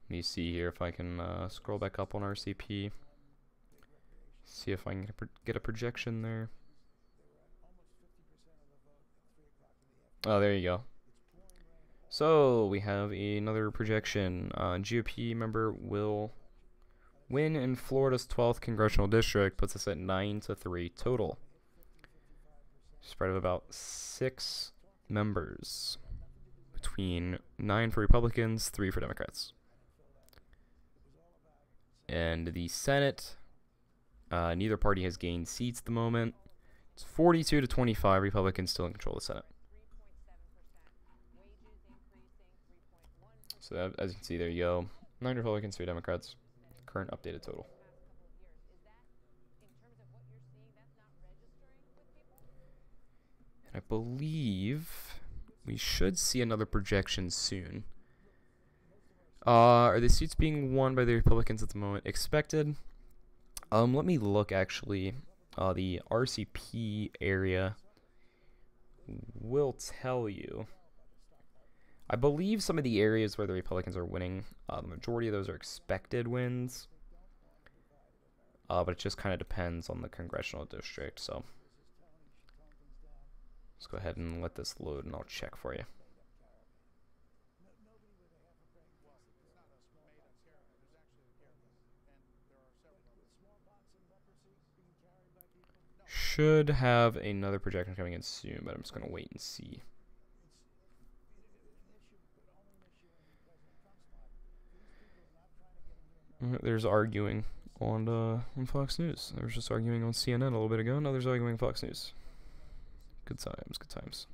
Let me see here if I can scroll back up on RCP. See if I can get a projection there. Oh, there you go. So we have another projection. GOP member will win in Florida's 12th Congressional District, puts us at 9-3 total. Spread of about 6 members, between 9 for Republicans, 3 for Democrats. And the Senate, neither party has gained seats at the moment. It's 42-25. Republicans still in control of the Senate. So as you can see, there you go. 9 Republicans, 3 Democrats. Current updated total. And I believe we should see another projection soon. Are the seats being won by the Republicans at the moment expected? Let me look actually. The RCP area will tell you. I believe some of the areas where the Republicans are winning, the majority of those are expected wins. But it just kind of depends on the congressional district. So let's go ahead and let this load, and I'll check for you. Should have another projection coming in soon, but I'm just going to wait and see. There's arguing on Fox News. They were just arguing on CNN a little bit ago. Now there's arguing on Fox News. Good times, good times.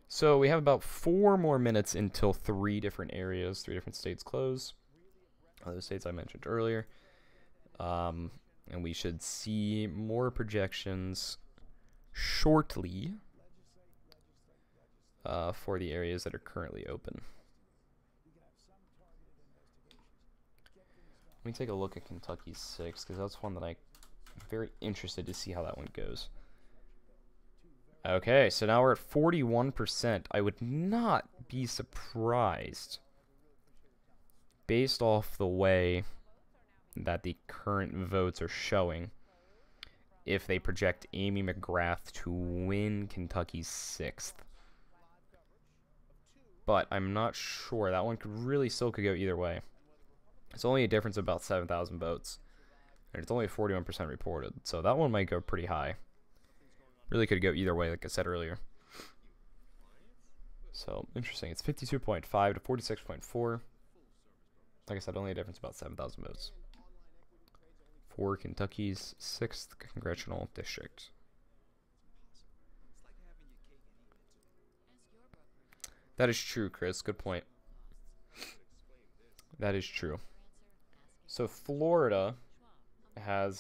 So we have about 4 more minutes until 3 different areas, 3 different states close. Those states I mentioned earlier. And we should see more projections shortly for the areas that are currently open. Let me take a look at Kentucky 6, because that's one that I'm very interested to see how that one goes. Okay, so now we're at 41%. I would not be surprised, based off the way that the current votes are showing, if they project Amy McGrath to win Kentucky's 6th. But I'm not sure. That one could go either way. It's only a difference of about 7,000 votes. And it's only 41% reported. So that one might go pretty high. Really could go either way, like I said earlier. So, interesting. It's 52.5 to 46.4. Like I said, only a difference of about 7,000 votes for Kentucky's 6th congressional district. That is true, Chris. Good point. That is true. So Florida has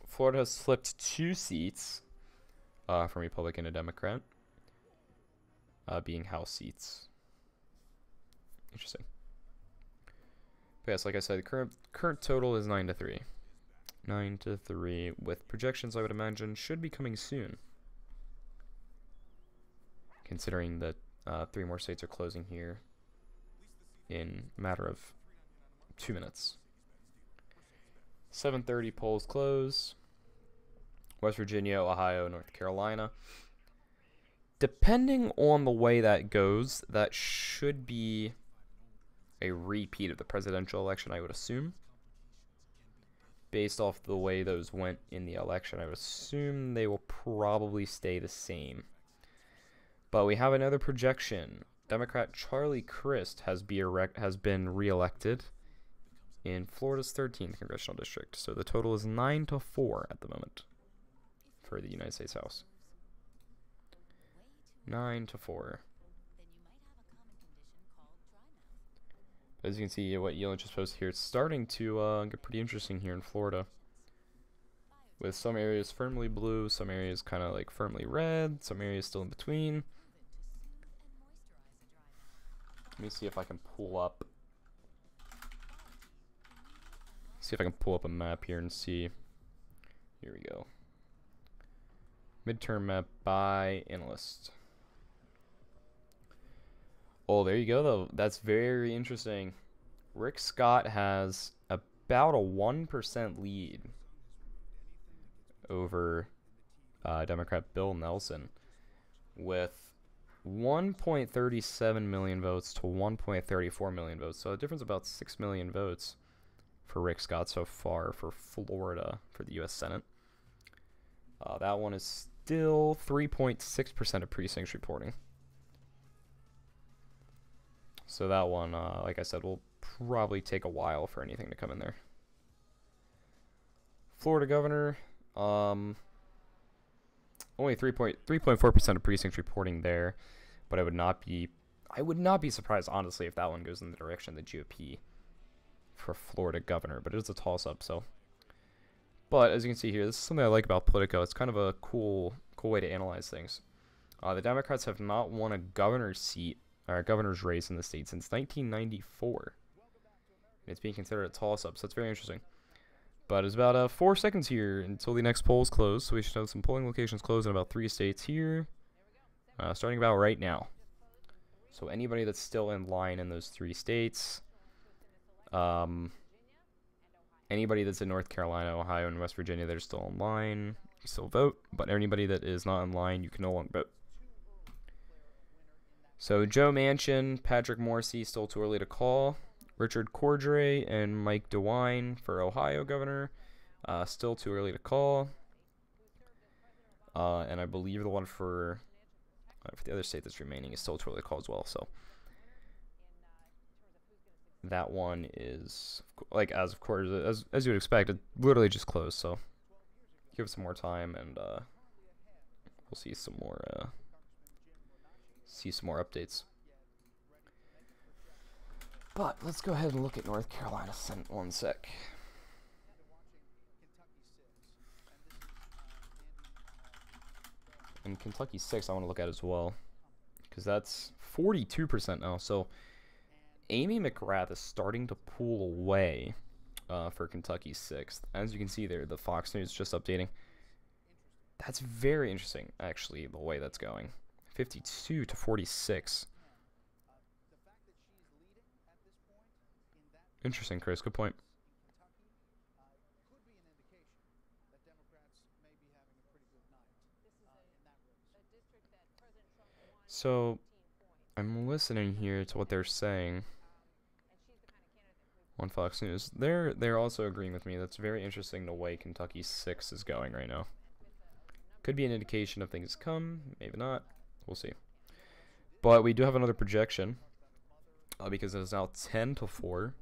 flipped 2 seats from Republican to Democrat, being House seats. Interesting. But yes, like I said, the current total is 9-3. 9-3, with projections I would imagine should be coming soon, considering that 3 more states are closing here in a matter of 2 minutes. 7:30 polls close. West Virginia, Ohio, North Carolina. Depending on the way that goes, that should be a repeat of the presidential election, I would assume. Based off the way those went in the election, I would assume they will probably stay the same. But we have another projection. Democrat Charlie Crist has been reelected in Florida's 13th congressional district. So the total is 9-4 at the moment for the United States House. 9-4. As you can see, what Yellow just posted here, it's starting to get pretty interesting here in Florida, with some areas firmly blue, some areas kind of like firmly red, some areas still in between. Let me see if I can pull up a map here and see. Here we go. Midterm map by analyst. Oh, there you go, though. That's very interesting. Rick Scott has about a 1% lead over Democrat Bill Nelson, with 1.37 million votes to 1.34 million votes. So a difference of about 6 million votes for Rick Scott so far for Florida for the U.S. Senate. That one is still 3.6% of precincts reporting. So that one, like I said, will probably take a while for anything to come in there. Florida governor, only 3.4% of precincts reporting there, but I would not be surprised, honestly, if that one goes in the direction of the GOP for Florida governor, but it is a toss-up. So, but as you can see here, this is something I like about Politico. It's kind of a cool way to analyze things. The Democrats have not won a governor's seat or a governor's race in the state since 1994. And it's being considered a toss-up, so it's very interesting. But it's about 4 seconds here until the next polls close, so we should have some polling locations closed in about 3 states here, starting about right now. So anybody that's still in line in those 3 states, anybody that's in North Carolina, Ohio, and West Virginia that are still in line, you still vote, but anybody that is not in line, you can no longer vote. So Joe Manchin, Patrick Morrisey, still too early to call. Richard Cordray and Mike DeWine for Ohio governor, still too early to call. And I believe the one for the other state that's remaining is still too early to call as well. So that one is like as of course as you would expect, it literally just closed. So give it some more time, and we'll see some more updates. But let's go ahead and look at North Carolina Senate 1 sec. And Kentucky 6 I want to look at as well, because that's 42% now. So Amy McGrath is starting to pull away for Kentucky 6th. As you can see there, the Fox News just updating. That's very interesting, actually, the way that's going. 52 to 46. Interesting, Chris. Good point. So I'm listening here to what they're saying on Fox News. They're also agreeing with me. That's very interesting the way Kentucky 6 is going right now. Could be an indication of things to come, maybe not. We'll see. But we do have another projection because it is now 10 to 4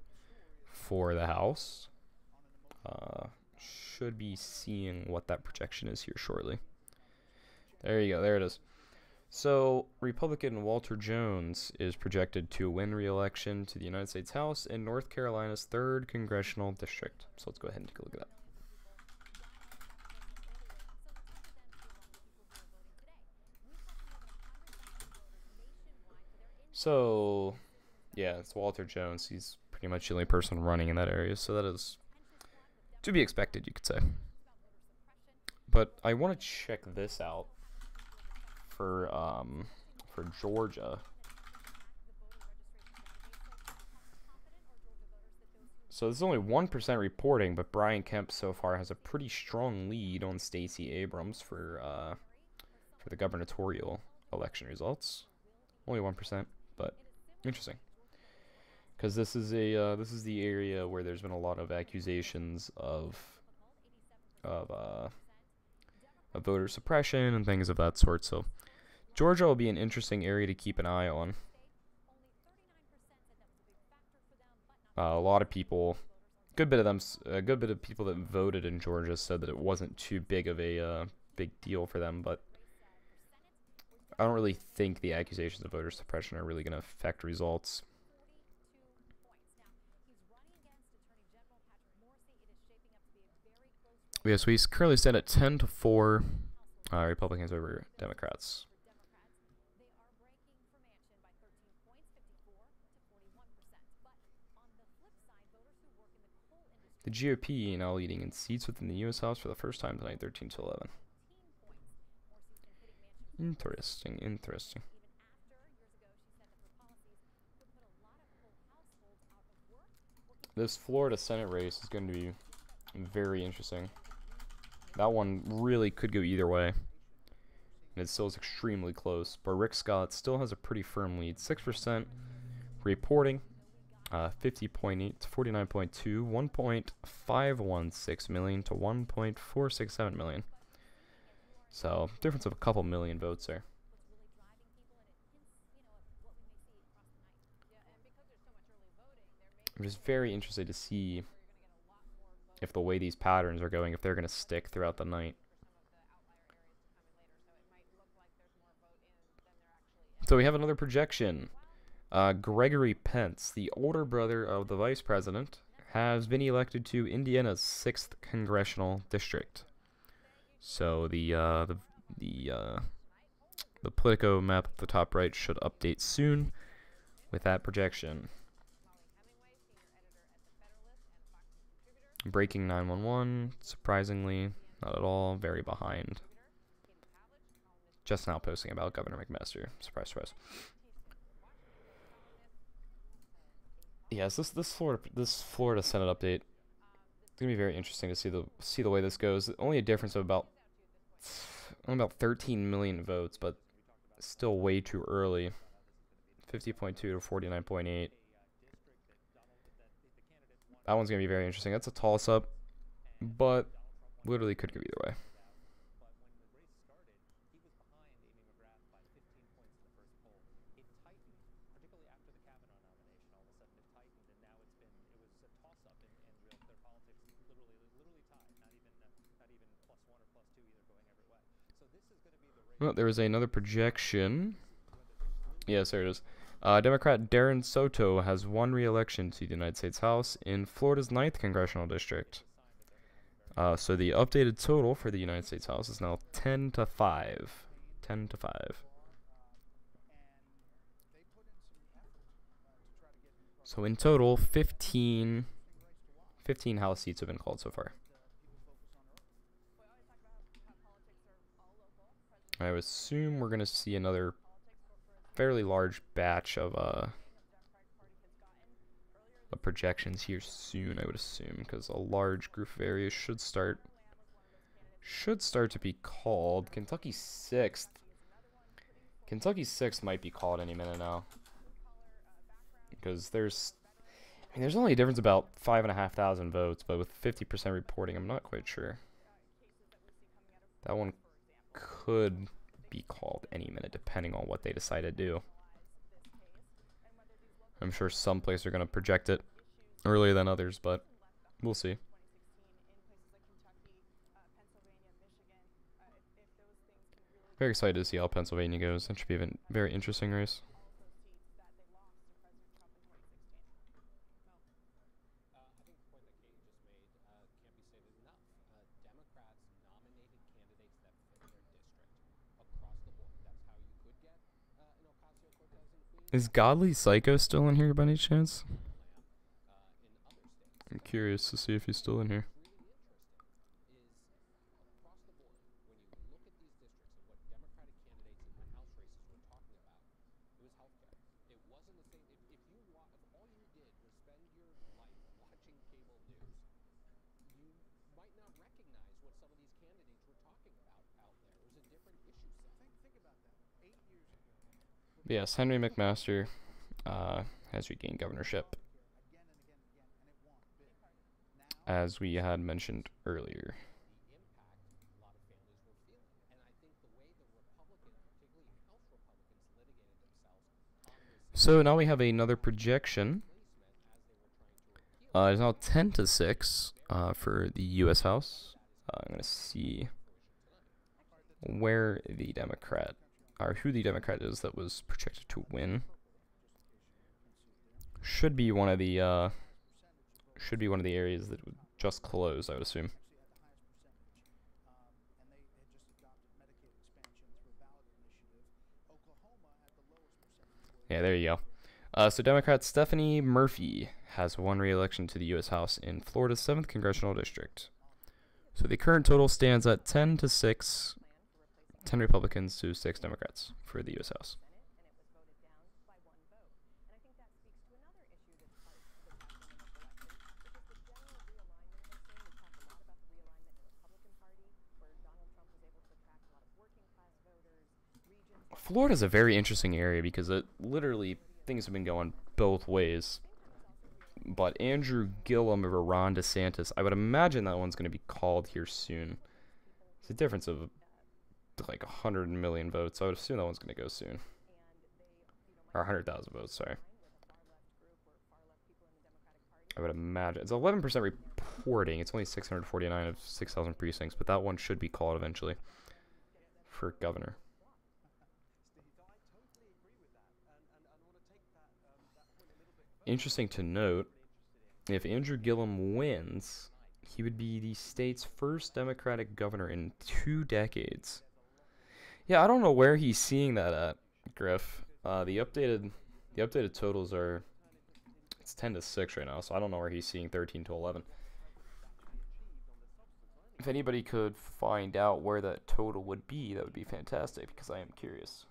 for the House. Should be seeing what that projection is here shortly. There you go. There it is. So, Republican Walter Jones is projected to win re-election to the United States House in North Carolina's 3rd Congressional District. So let's go ahead and take a look at that. So, yeah, it's Walter Jones. He's pretty much the only person running in that area, so that is to be expected, you could say. But I want to check this out for Georgia. So there's only 1% reporting, but Brian Kemp so far has a pretty strong lead on Stacey Abrams for the gubernatorial election results. Only 1%, but interesting. Because this is the area where there's been a lot of accusations of voter suppression and things of that sort. So Georgia will be an interesting area to keep an eye on. A lot of people, a good bit of people that voted in Georgia said that it wasn't too big of a big deal for them, but I don't really think the accusations of voter suppression are really going to affect results. Yeah, so we currently stand at 10 to 4 Republicans over Democrats. The GOP now leading in seats within the U.S. House for the first time tonight, 13 to 11. Interesting, interesting. This Florida Senate race is going to be very interesting. That one really could go either way. And it still is extremely close. But Rick Scott still has a pretty firm lead. 6% reporting. 50.8 to 49.2. 1.516 million to 1.467 million. So, difference of a couple million votes there. I'm just very interested to see if the way these patterns are going, if they're going to stick throughout the night. So we have another projection. Gregory Pence, the older brother of the vice president, has been elected to Indiana's 6th congressional district. So the Politico map at the top right should update soon with that projection. Breaking 911, surprisingly, not at all, very behind. Just now posting about Governor McMaster. Surprise, surprise. Yes, this Florida Senate update, it's gonna be very interesting to see the way this goes. Only a difference of about 13 million votes, but still way too early. 50.2 to 49.8. That one's going to be very interesting. That's a toss-up, but literally could go either way. Well, there was another projection. Yes, there it is. Democrat Darren Soto has won re-election to the United States House in Florida's 9th congressional district. So the updated total for the United States House is now 10-5. 10-5. So in total, 15 House seats have been called so far. I would assume we're going to see another fairly large batch of projections here soon, I would assume, because a large group of areas should start to be called. Kentucky 6th might be called any minute now, because there's only a difference about 5,500 votes, but with 50% reporting, I'm not quite sure. That one could be called any minute, depending on what they decide to do. I'm sure some places are going to project it earlier than others, but we'll see. Very excited to see how Pennsylvania goes. That should be a very interesting race. Is Godly Psycho still in here by any chance? I'm curious to see if he's still in here. Yes, Henry McMaster has regained governorship, as we had mentioned earlier. So now we have another projection. It's now 10-6 for the U.S. House. I'm going to see where the Democrat, or who the Democrat is that was projected to win. Should be one of the areas that would just close, I would assume. Yeah, there you go. So Democrat Stephanie Murphy has won re-election to the U.S. House in Florida's 7th congressional district. So the current total stands at 10-6, 10 Republicans to 6 Democrats for the U.S. House. Florida's a very interesting area because it literally, things have been going both ways. But Andrew Gillum over Ron DeSantis, I would imagine that one's going to be called here soon. It's a difference of like 100 million votes, so I would assume that one's going to go soon. Or 100,000 votes, sorry. I would imagine. It's 11% reporting. It's only 649 of 6,000 precincts, but that one should be called eventually for governor. Interesting to note, if Andrew Gillum wins, he would be the state's first Democratic governor in 2 decades. Yeah, I don't know where he's seeing that at, Griff. The updated totals are, it's 10-6 right now, so I don't know where he's seeing 13-11. If anybody could find out where that total would be, that would be fantastic, because I am curious.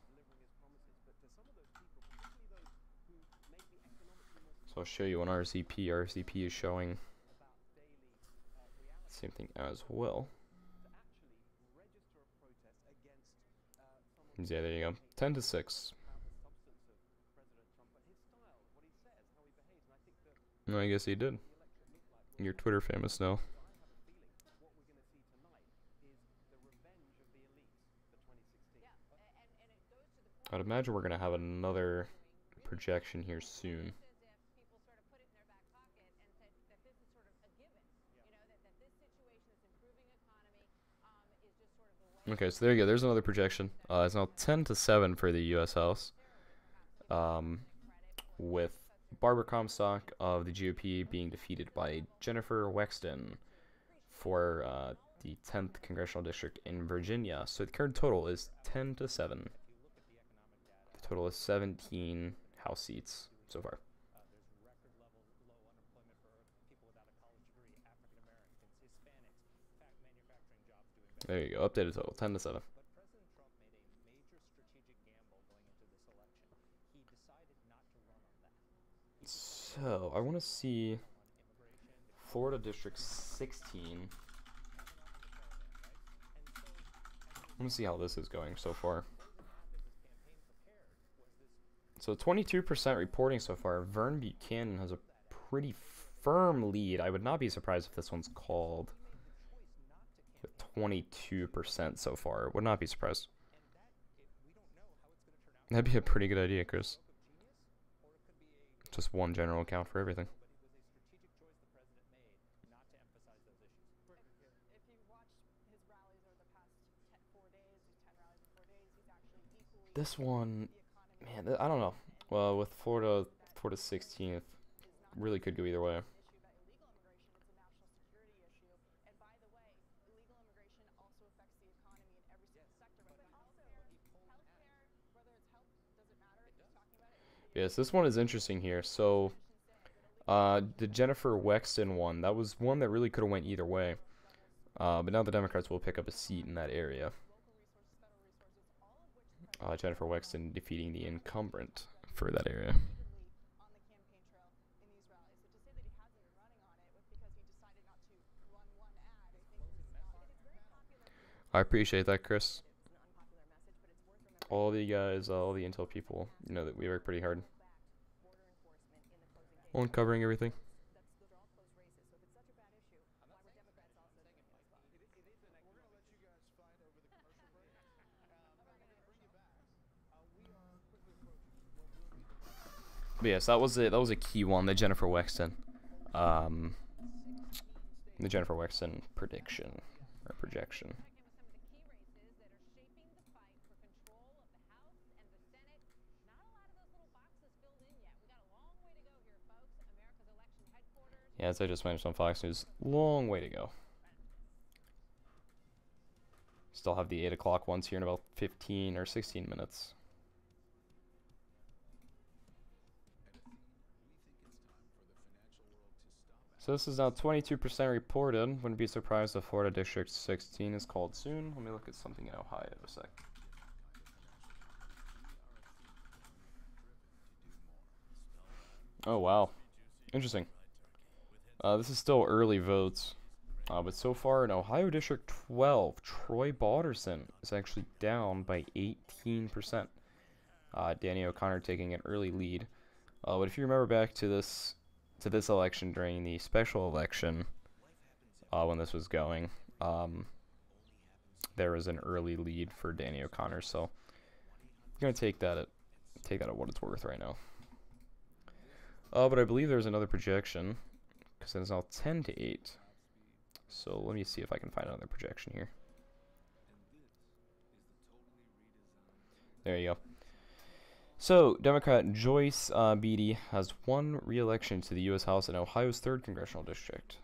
So I'll show you on RCP. RCP is showing the same thing as well. Yeah, there you go. 10-6. No, I guess he did. You're Twitter famous now. I'd imagine we're going to have another projection here soon. Okay, so there you go. There's another projection. It's now 10-7 for the U.S. House, with Barbara Comstock of the GOP being defeated by Jennifer Wexton for the 10th congressional district in Virginia. So the current total is 10-7. The total is 17 House seats so far. There you go. Updated total 10-7. So I want to see Florida District 16. I want to see how this is going so far. So 22% reporting so far. Vern Buchanan has a pretty firm lead. I would not be surprised if this one's called with 22% so far. Would not be surprised. That'd be a pretty good idea, Chris. Just one general account for everything. This one, man, I don't know. Well, with Florida 16th, really could go either way. Yes, this one is interesting here. So, the Jennifer Wexton one, that was one that really could have went either way. But now the Democrats will pick up a seat in that area. Jennifer Wexton defeating the incumbent for that area. I appreciate that, Chris. All the guys, all the Intel people, you know that we work pretty hard on covering everything. But yes, that was it. That was a key one, the Jennifer Wexton. The Jennifer Wexton prediction or projection. Yeah, as I just mentioned on Fox News, long way to go. Still have the 8 o'clock ones here in about 15 or 16 minutes. So this is now 22% reported. Wouldn't be surprised if Florida District 16 is called soon. Let me look at something in Ohio a sec. Oh, wow. Interesting. This is still early votes. But so far in Ohio District 12, Troy Balderson is actually down by 18%. Danny O'Connor taking an early lead. But if you remember back to this election during the special election, when this was going, there was an early lead for Danny O'Connor. So I'm gonna take that at what it's worth right now. But I believe there's another projection because it is now 10-8. So let me see if I can find another projection here. There you go. So, Democrat Joyce Beatty has won re-election to the U.S. House in Ohio's 3rd Congressional District.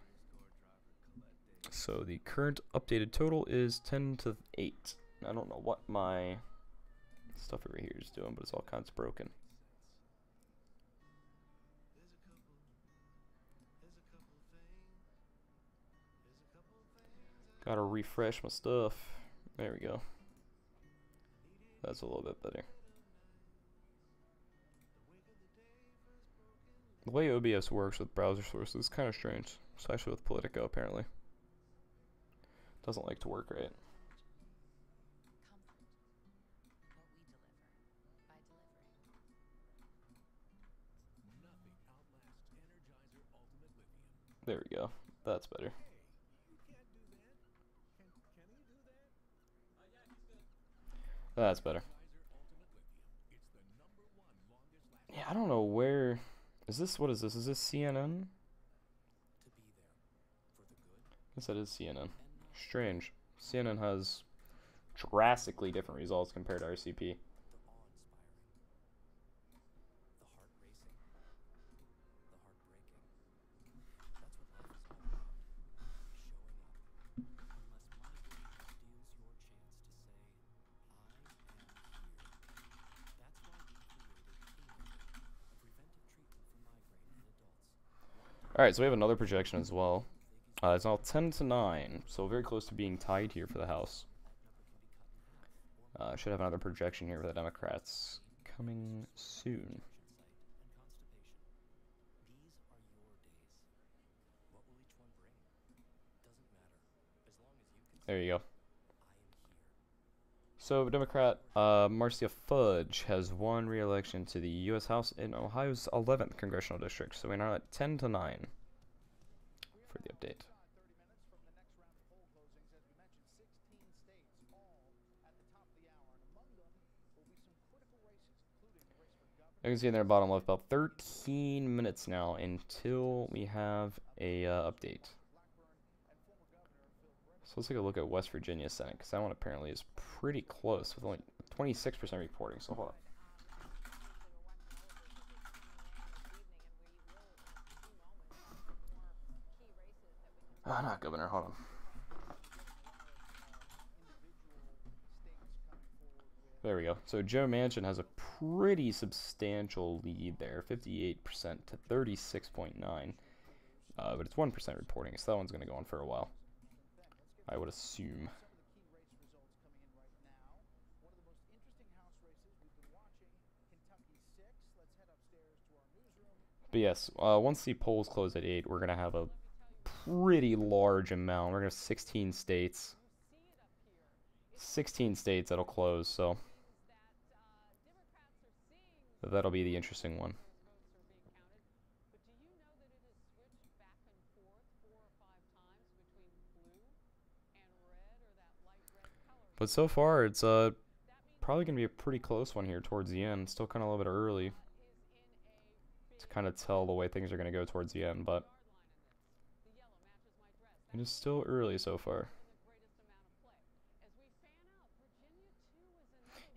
So, the current updated total is 10-8. I don't know what my stuff over here is doing, but it's all kinds of broken. Gotta refresh my stuff. There we go. That's a little bit better. The way OBS works with browser sources is kind of strange, especially with Politico apparently. Doesn't like to work right. There we go. That's better. That's better. Yeah, I don't know where... Is this... What is this? Is this CNN? Yes, that is CNN. Strange. CNN has drastically different results compared to RCP. Alright, so we have another projection as well. It's now 10-9, so very close to being tied here for the House. Should have another projection here for the Democrats coming soon. There you go. So, Democrat Marcia Fudge has won re-election to the U.S. House in Ohio's 11th congressional district. So we're now at 10-9 for the update. You can see in their bottom left about 13 minutes now until we have a update. So let's take a look at West Virginia Senate, because that one apparently is pretty close with only 26% reporting. So hold on. Not Governor, hold on. There we go. So Joe Manchin has a pretty substantial lead there, 58% to 36.9. But it's 1% reporting, so that one's going to go on for a while, I would assume. But yes, once the polls close at 8, we're going to have a pretty large amount. We're going to have 16 states. 16 states that'll close, so that'll be the interesting one. But so far, it's probably going to be a pretty close one here towards the end. Still kind of a little bit early to kind of tell the way things are going to go towards the end, but it is still early so far.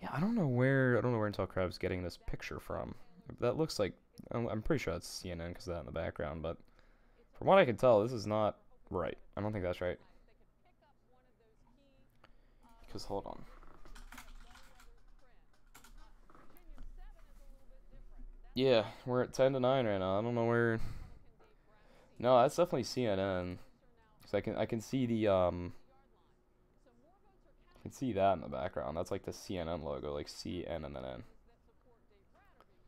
Yeah, I don't know where Intel Crab's getting this picture from. That looks like, I'm pretty sure that's CNN because of that in the background, but from what I can tell, this is not right. I don't think that's right. Because, hold on. Yeah, we're at 10-9 right now. I don't know where. No, that's definitely CNN. Cause I can see the I can see that in the background. That's like the CNN logo, like CN and then N.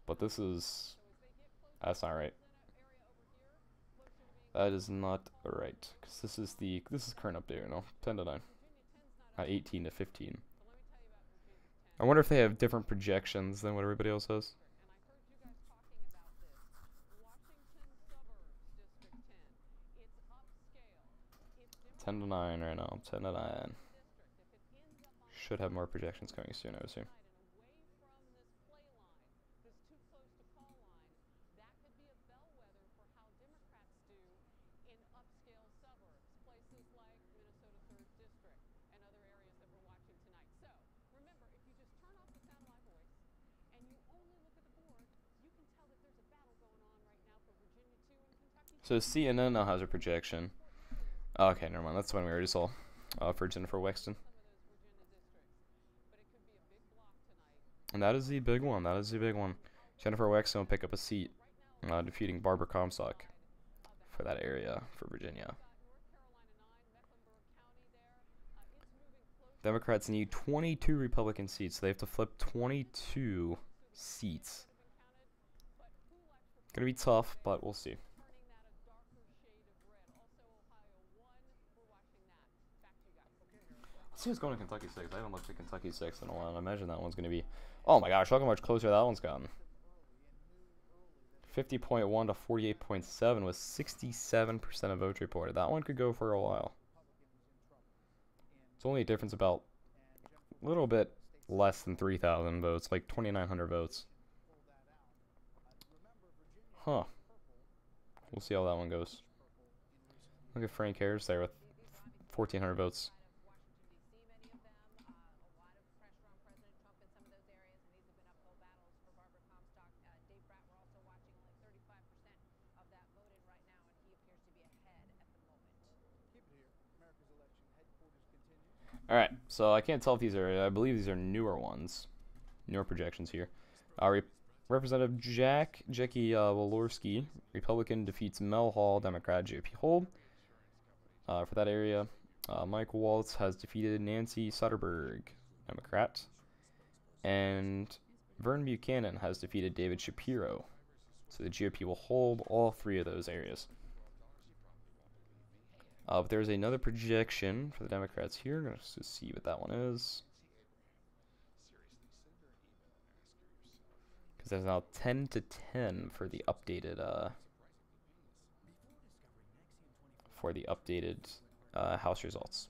But this is, that's not right. That is not right. Cause this is current update, you know, 10-9, not 18-15. I wonder if they have different projections than what everybody else has. 10-9 right now. 10-9. Should have more projections coming soon, I would assume. So CNN now has a projection. Okay, never mind. That's the one we already saw for Jennifer Wexton. And that is the big one. That is the big one. Jennifer Wexton will pick up a seat, defeating Barbara Comstock for that area for Virginia. Democrats need 22 Republican seats. So they have to flip 22 seats. Gonna be tough, but we'll see. Let's see what's going to Kentucky 6. I haven't looked at Kentucky 6 in a while, and I imagine that one's going to be... Oh my gosh, look how much closer that one's gotten. 50.1 to 48.7 with 67% of votes reported. That one could go for a while. It's only a difference about a little bit less than 3,000 votes, like 2,900 votes. Huh. We'll see how that one goes. Look at Frank Harris there with 1,400 votes. Alright, so I can't tell if these are, I believe these are newer ones. Newer projections here. Representative Jackie Walorski, Republican, defeats Mel Hall, Democrat, GOP hold. For that area, Mike Waltz has defeated Nancy Soderberg, Democrat. And Vern Buchanan has defeated David Shapiro. So the GOP will hold all 3 of those areas. But there's another projection for the Democrats here. I'm going to see what that one is. Because there's now 10-10 for the updated House results.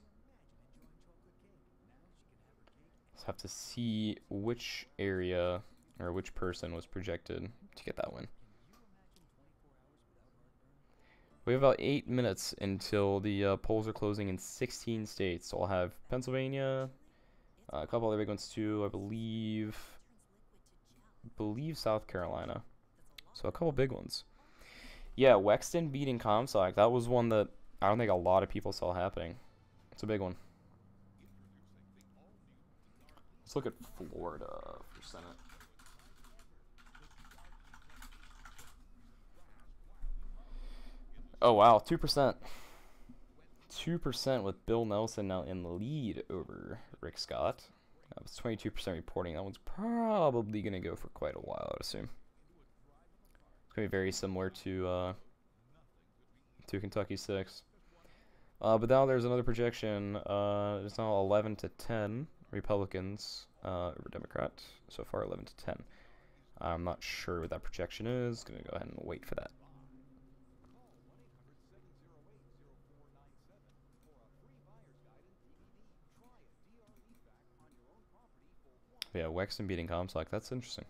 So have to see which area or which person was projected to get that win. We have about 8 minutes until the polls are closing in 16 states. So I'll have Pennsylvania, a couple other big ones too, I believe South Carolina. So a couple big ones. Yeah, Wexton beating Comstock. That was one that I don't think a lot of people saw happening. It's a big one. Let's look at Florida for Senate. Oh wow, 2%. 2% with Bill Nelson now in the lead over Rick Scott. That was 22% reporting. That one's probably going to go for quite a while, I'd assume. It's going to be very similar to Kentucky 6. But now there's another projection. It's now 11-10 Republicans over Democrat. So far 11-10. I'm not sure what that projection is. Going to go ahead and wait for that. Yeah, Wexton beating Comstock. That's interesting.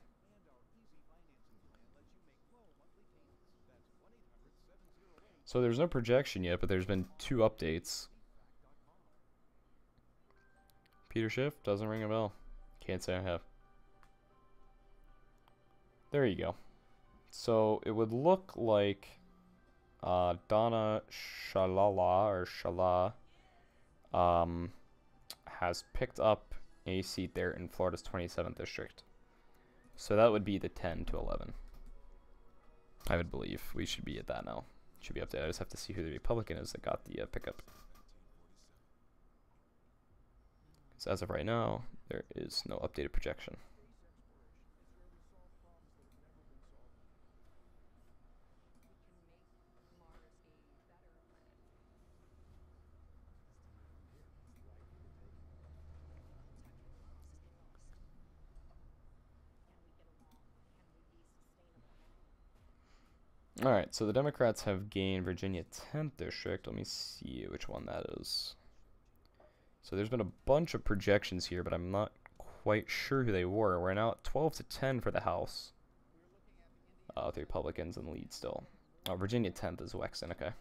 So there's no projection yet, but there's been 2 updates. Peter Schiff doesn't ring a bell. Can't say I have. There you go. So it would look like Donna Shalala has picked up a seat there in Florida's 27th district. So that would be the 10-11. I would believe we should be at that now. Should be updated. I just have to see who the Republican is that got the pickup. So as of right now, there is no updated projection. Alright, so the Democrats have gained Virginia 10th district. Let me see which one that is. So there's been a bunch of projections here, but I'm not quite sure who they were. We're now at 12-10 for the House. The Republicans in the lead still. Virginia 10th is Wexton, okay.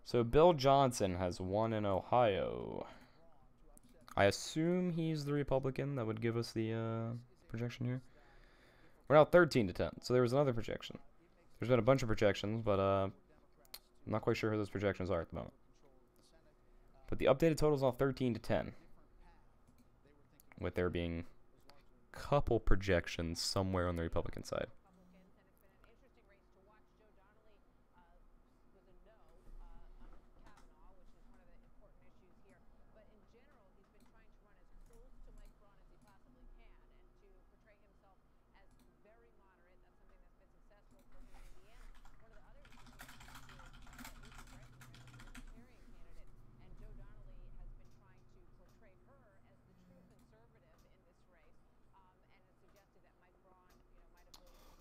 So Bill Johnson has won in Ohio. I assume he's the Republican that would give us the projection here. We're now 13-10, so there was another projection. There's been a bunch of projections, but I'm not quite sure who those projections are at the moment. But the updated total is now 13-10, with there being a couple projections somewhere on the Republican side.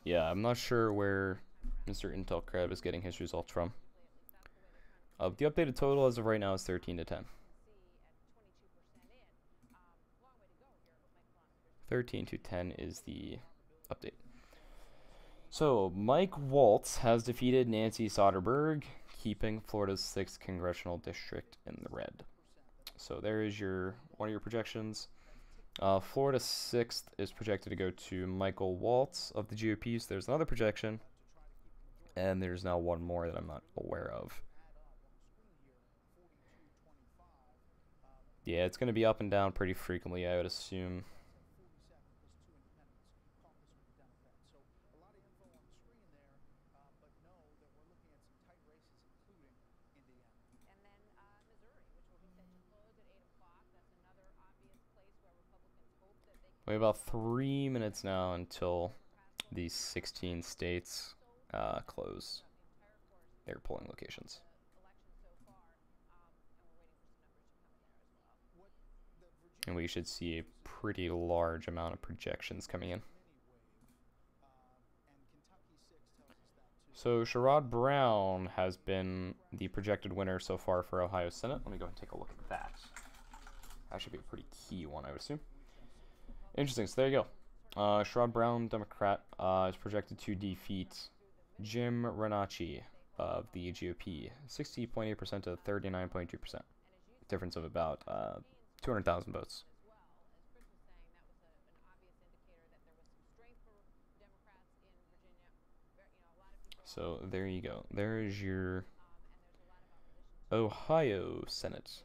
Yeah, I'm not sure where Mr. Intel Crab is getting his results from. The updated total as of right now is 13-10. 13-10 is the update. So Mike Waltz has defeated Nancy Soderberg, keeping Florida's 6th congressional district in the red. So there is one of your projections. Florida 6th is projected to go to Michael Waltz of the GOP. So there's another projection, and there's now one more that I'm not aware of. Yeah, it's going to be up and down pretty frequently, I would assume. We have about 3 minutes now until these 16 states close their polling locations. And we should see a pretty large amount of projections coming in. So Sherrod Brown has been the projected winner so far for Ohio Senate. Let me go ahead and take a look at that. That should be a pretty key one, I would assume. Interesting, so there you go. Sherrod Brown, Democrat, is projected to defeat Jim Renacci of the GOP, 60.8% to 39.2%. Difference of about 200,000 votes. So there you go. There is your Ohio Senate.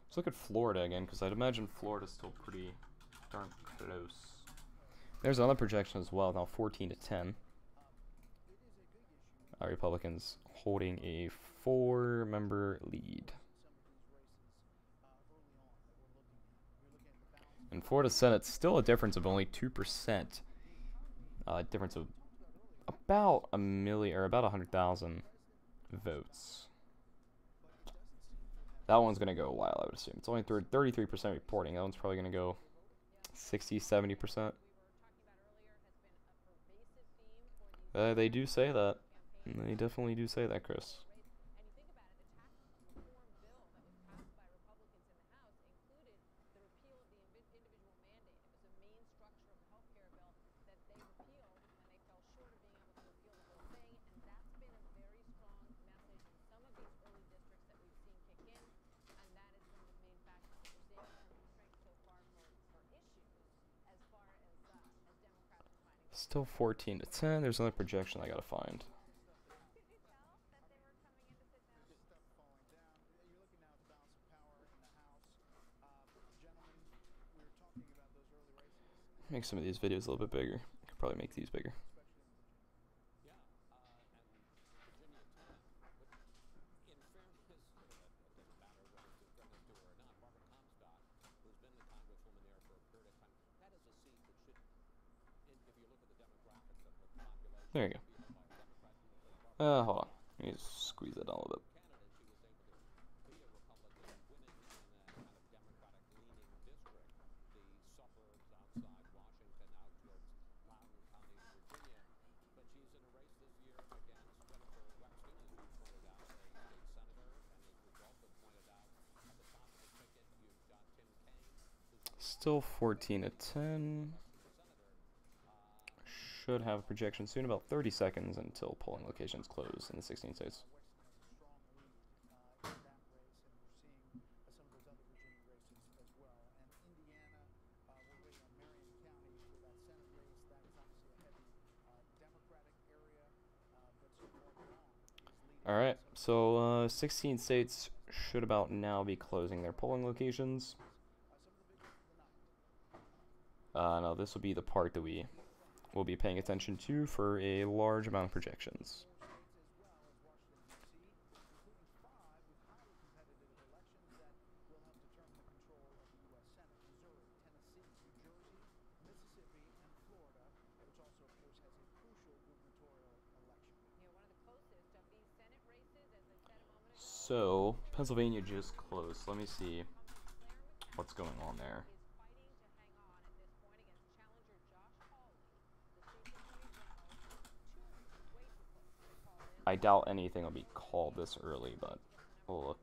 Let's look at Florida again, because I'd imagine Florida's still pretty darn close. There's another projection as well, now 14 to 10. Republicans holding a 4-member lead. And Florida Senate, still a difference of only 2%. Difference of about a million, or about 100,000 votes. That one's going to go a while, I would assume. It's only 33% reporting. That one's probably going to go 60, 70%. They do say that. They definitely do say that, Chris. Still 14 to 10. There's another projection I gotta find. Make some of these videos a little bit bigger. I could probably make these bigger. There you go. Hold on. Let me just squeeze that down a little bit. Still 14 to 10. Should have a projection soon, about 30 seconds until polling locations close in the 16 states. Alright, so 16 states should about now be closing their polling locations. Now this will be the part that we will be paying attention to for a large amount of projections. So, Pennsylvania just closed. Let me see what's going on there. I doubt anything will be called this early, but we'll look.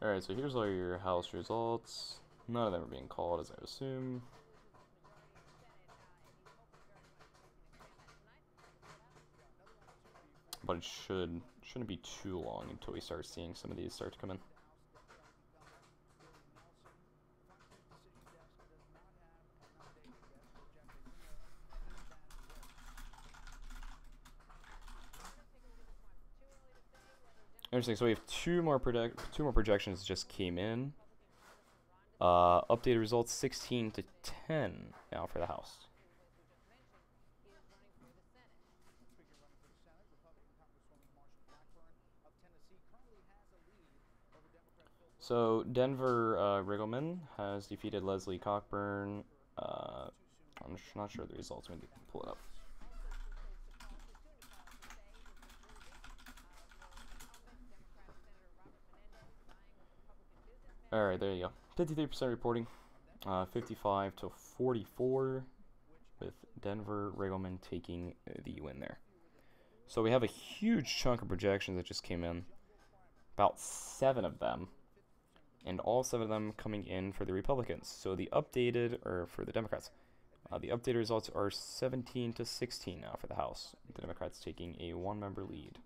Alright, so here's all your House results. None of them are being called, as I assume. but it shouldn't be too long until we start seeing some of these start to come in. Interesting. So we have two more projections just came in. Updated results 16 to 10 now for the House. So Denver Riggleman has defeated Leslie Cockburn. I'm not sure the results. Maybe pull it up. All right, there you go. 53% reporting, 55 to 44, with Denver Riggleman taking the win there. So we have a huge chunk of projections that just came in, about 7 of them, and all 7 of them coming in for the Republicans. So the updated, or for the Democrats, the updated results are 17 to 16 now for the House. The Democrats taking a 1-member lead.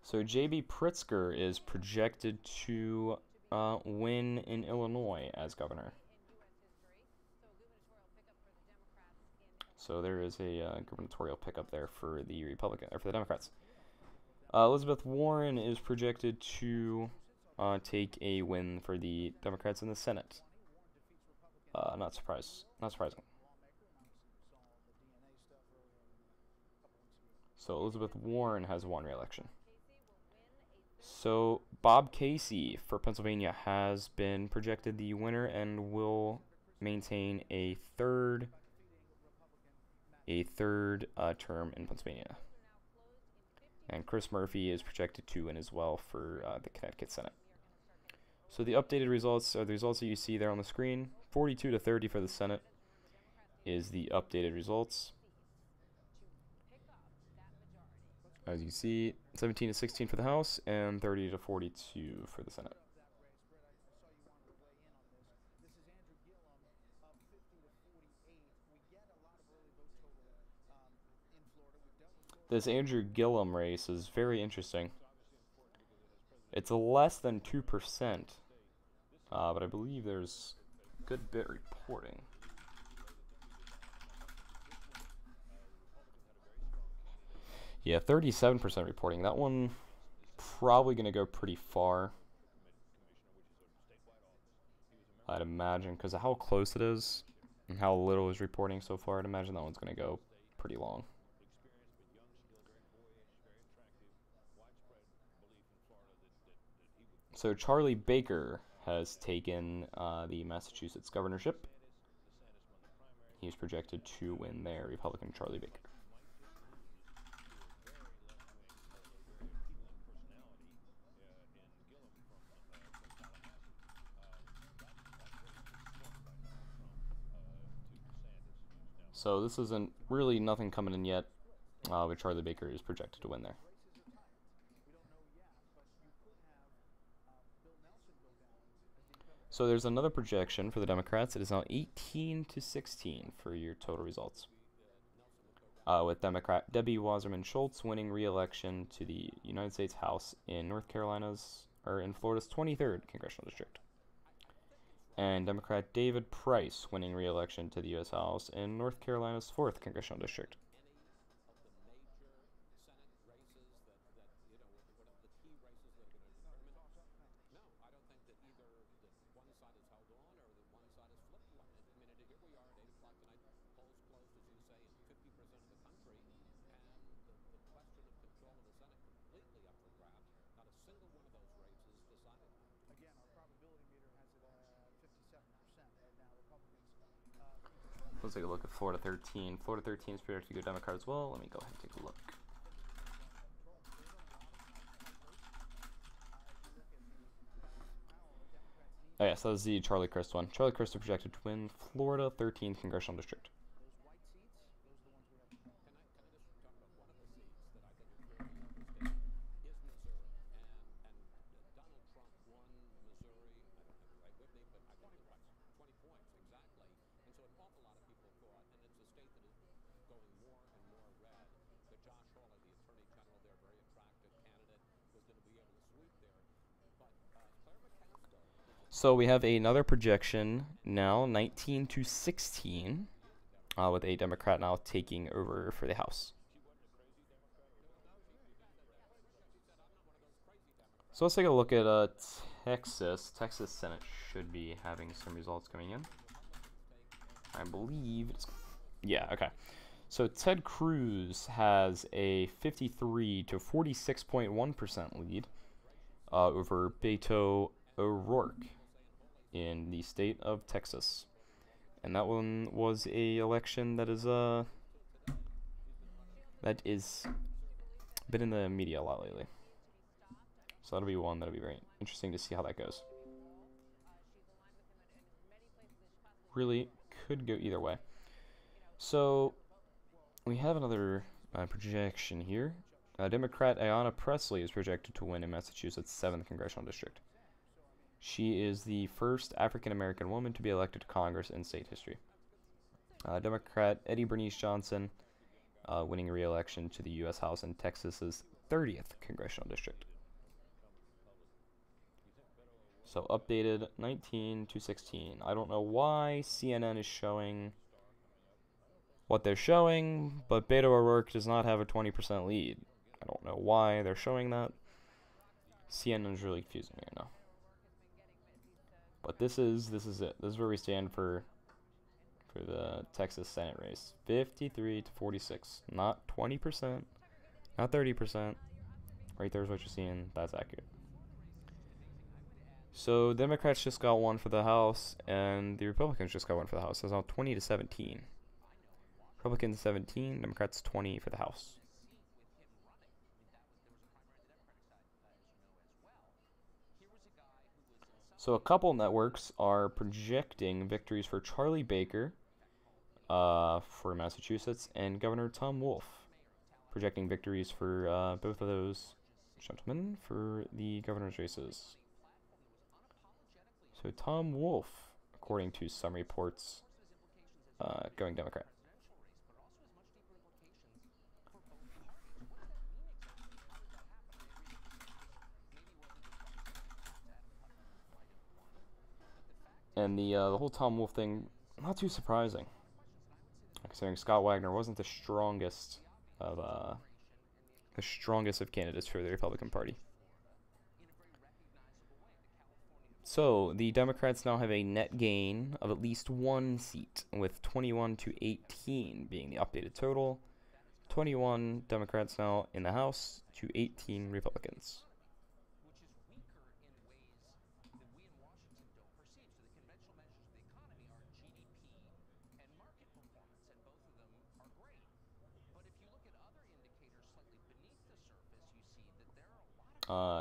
So J.B. Pritzker is projected to win in Illinois as governor. So there is a gubernatorial pickup there for the Democrats. Elizabeth Warren is projected to take a win for the Democrats in the Senate. Not surprising. So Elizabeth Warren has won re-election. So Bob Casey for Pennsylvania has been projected the winner and will maintain a third term in Pennsylvania. And Chris Murphy is projected to win as well for the Connecticut Senate. So the updated results are the results that you see there on the screen. 42 to 30 for the Senate is the updated results. As you see, 17 to 16 for the House and 30 to 42 for the Senate. This Andrew Gillum race is very interesting. It's less than 2%, but I believe there's a good bit reporting. Yeah, 37% reporting. That one probably going to go pretty far, I'd imagine, because of how close it is and how little is reporting so far. I'd imagine that one's going to go pretty long. So Charlie Baker has taken the Massachusetts governorship. He's projected to win there, Republican Charlie Baker. So this isn't really nothing coming in yet, but Charlie Baker is projected to win there. So there's another projection for the Democrats. It is now 18 to 16 for your total results. With Democrat Debbie Wasserman Schultz winning re-election to the United States House in Florida's 23rd congressional district. And Democrat David Price winning re-election to the U.S. House in North Carolina's 4th congressional district. Let's take a look at Florida 13. Florida 13 is projected to go Democrat as well. Let me go ahead and take a look. Oh yeah, so that's the Charlie Crist one. Charlie Crist is projected to win Florida 13th congressional district. So we have another projection now, 19 to 16, with a Democrat now taking over for the House. So let's take a look at Texas. Texas Senate should be having some results coming in. I believe it's... Yeah, okay. So Ted Cruz has a 53 to 46.1% lead over Beto O'Rourke in the state of Texas. And that one was a election that is been in the media a lot lately. So that'll be one that'll be very interesting to see how that goes. Really could go either way. So we have another projection here. Democrat Ayanna Pressley is projected to win in Massachusetts' 7th Congressional District. She is the first African-American woman to be elected to Congress in state history. Democrat Eddie Bernice Johnson winning re-election to the U.S. House in Texas's 30th Congressional District. So updated 19 to 16. I don't know why CNN is showing what they're showing, but Beto O'Rourke does not have a 20% lead. I don't know why they're showing that. CNN is really confusing me right now. But this is it. This is where we stand for the Texas Senate race. 53 to 46. Not 20%. Not 30%. Right there is what you're seeing. That's accurate. So Democrats just got one for the House, and the Republicans just got one for the House. So it's now 20 to 17. Republicans 17, Democrats 20 for the House. So a couple networks are projecting victories for Charlie Baker for Massachusetts and Governor Tom Wolf, projecting victories for both of those gentlemen for the governor's races. So Tom Wolf, according to some reports, going Democrat. And the whole Tom Wolf thing, not too surprising, considering Scott Wagner wasn't the strongest of candidates for the Republican Party. So the Democrats now have a net gain of at least one seat, with 21 to 18 being the updated total. 21 Democrats now in the House to 18 Republicans.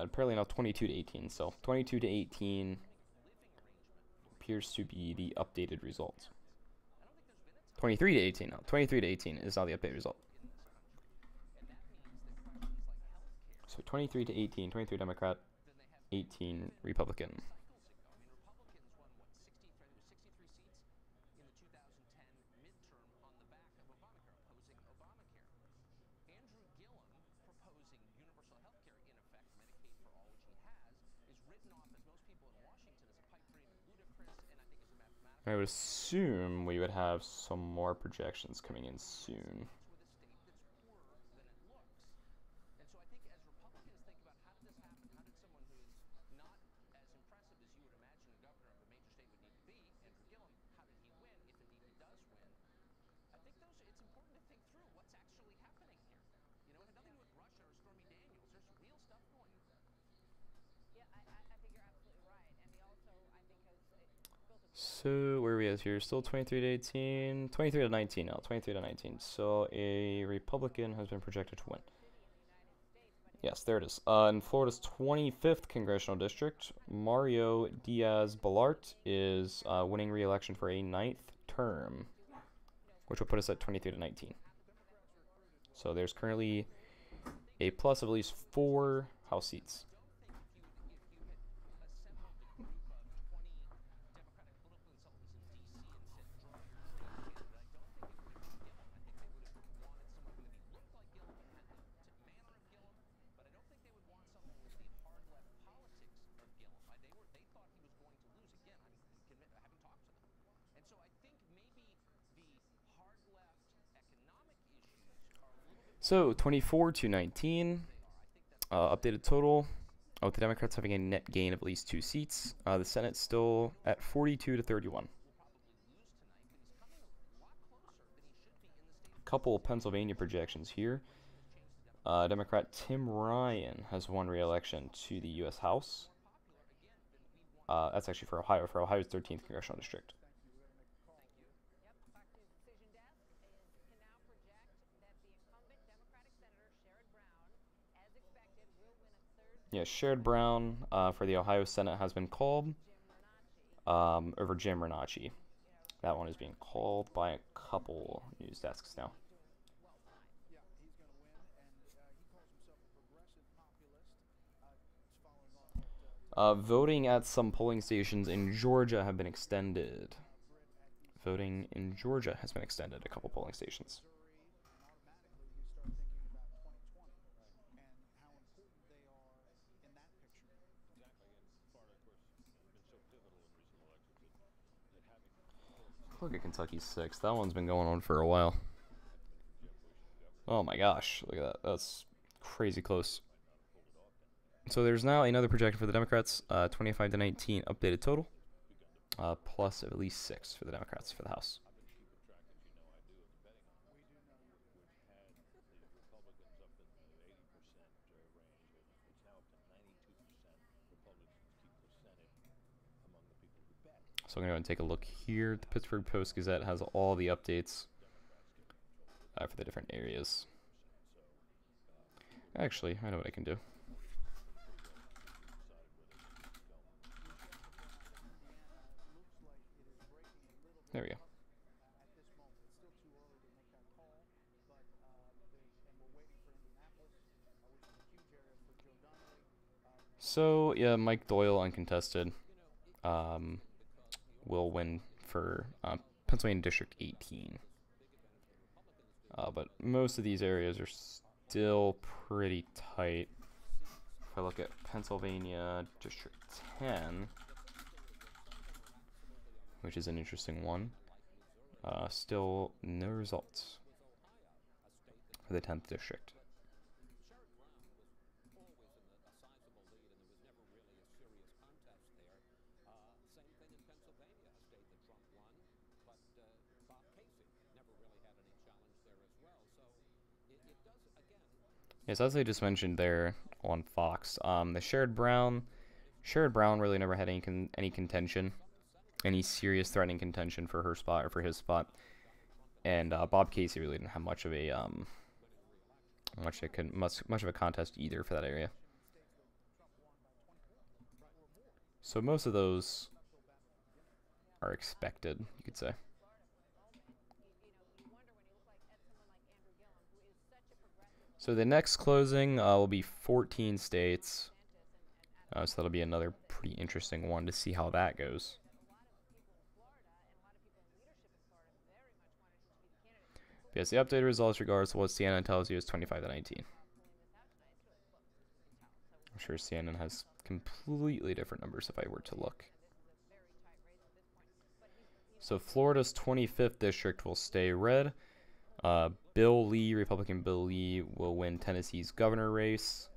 Apparently now 22 to 18, so 22 to 18 appears to be the updated result. 23 to 18 now. 23 to 18 is now the updated result. So 23 to 18, 23 Democrat, 18 Republican. I would assume we would have some more projections coming in soon. So where are we at here? Still 23 to 18, 23 to 19 now, 23 to 19. So a Republican has been projected to win. Yes, there it is. In Florida's 25th congressional district, Mario Diaz-Balart is winning re-election for a 9th term, which will put us at 23 to 19. So there's currently a plus of at least 4 House seats. So 24 to 19, updated total. With the Democrats having a net gain of at least 2 seats, the Senate still at 42 to 31. Couple of Pennsylvania projections here. Democrat Tim Ryan has won re-election to the U.S. House. That's actually for Ohio's 13th congressional district. Yeah, Sherrod Brown for the Ohio Senate has been called over Jim Renacci. That one is being called by a couple news desks now. Yeah, he's going to win, and he calls himself a progressive populist. It's following on what Voting at some polling stations in Georgia have been extended. Voting in Georgia has been extended, a couple polling stations. Missouri, and automatically you start thinking about 2020 and how important they are in that picture. Look at Kentucky 6. That one's been going on for a while. Oh my gosh, look at that. That's crazy close. So there's now another projection for the Democrats, 25 to 19 updated total, plus at least 6 for the Democrats for the House. So I'm going to go and take a look here. The Pittsburgh Post-Gazette has all the updates for the different areas. Actually, I know what I can do. There we go. At this moment, it's still too early to make that call, but and we're waiting for Indianapolis, which is a huge area for Joe Donnelly. So yeah, Mike Doyle uncontested will win for Pennsylvania District 18. But most of these areas are still pretty tight. If I look at Pennsylvania District 10, which is an interesting one, still no results for the 10th district. Yes, as I just mentioned there on Fox, the Sherrod Brown really never had any contention, any serious threatening contention for her spot or for his spot, and Bob Casey really didn't have much of a much of a contest either for that area. So most of those are expected, you could say. So the next closing will be 14 states. So that'll be another pretty interesting one to see how that goes. But yes, the updated results regardless of what CNN tells you is 25 to 19. I'm sure CNN has completely different numbers if I were to look. So Florida's 25th district will stay red. Bill Lee, Republican Bill Lee, will win Tennessee's governor race,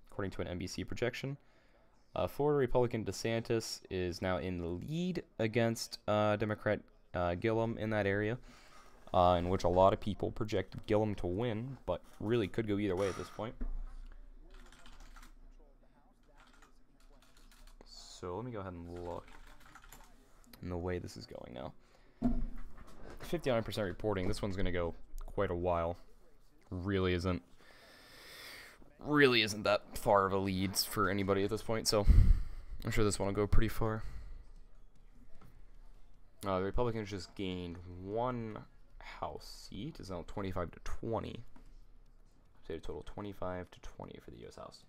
according to an NBC projection. Florida Republican DeSantis is now in the lead against Democrat Gillum in that area, in which a lot of people projected Gillum to win, but really could go either way at this point. So let me go ahead and look in the way this is going now. 59% reporting. This one's going to go quite a while. Really isn't that far of a lead for anybody at this point, so I'm sure this one will go pretty far. The Republicans just gained one House seat. It's now 25 to 20. So a total 25 to 20 for the U.S. House.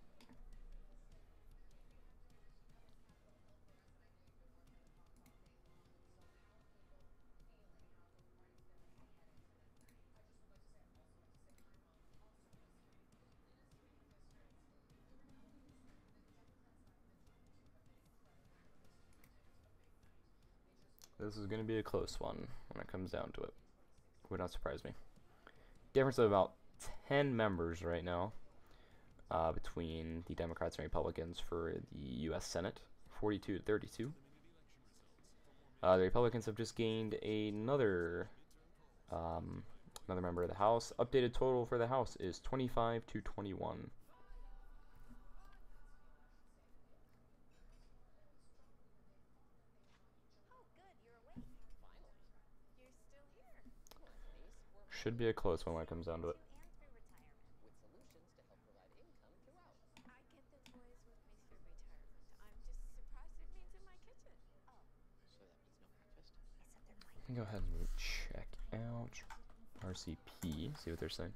This is going to be a close one when it comes down to it. Would not surprise me. Difference of about 10 members right now between the Democrats and Republicans for the U.S. Senate, 42 to 32. The Republicans have just gained another member of the House. Updated total for the House is 25 to 21. Should be a close one when it comes down to it. Go ahead and check out RCP, see what they're saying.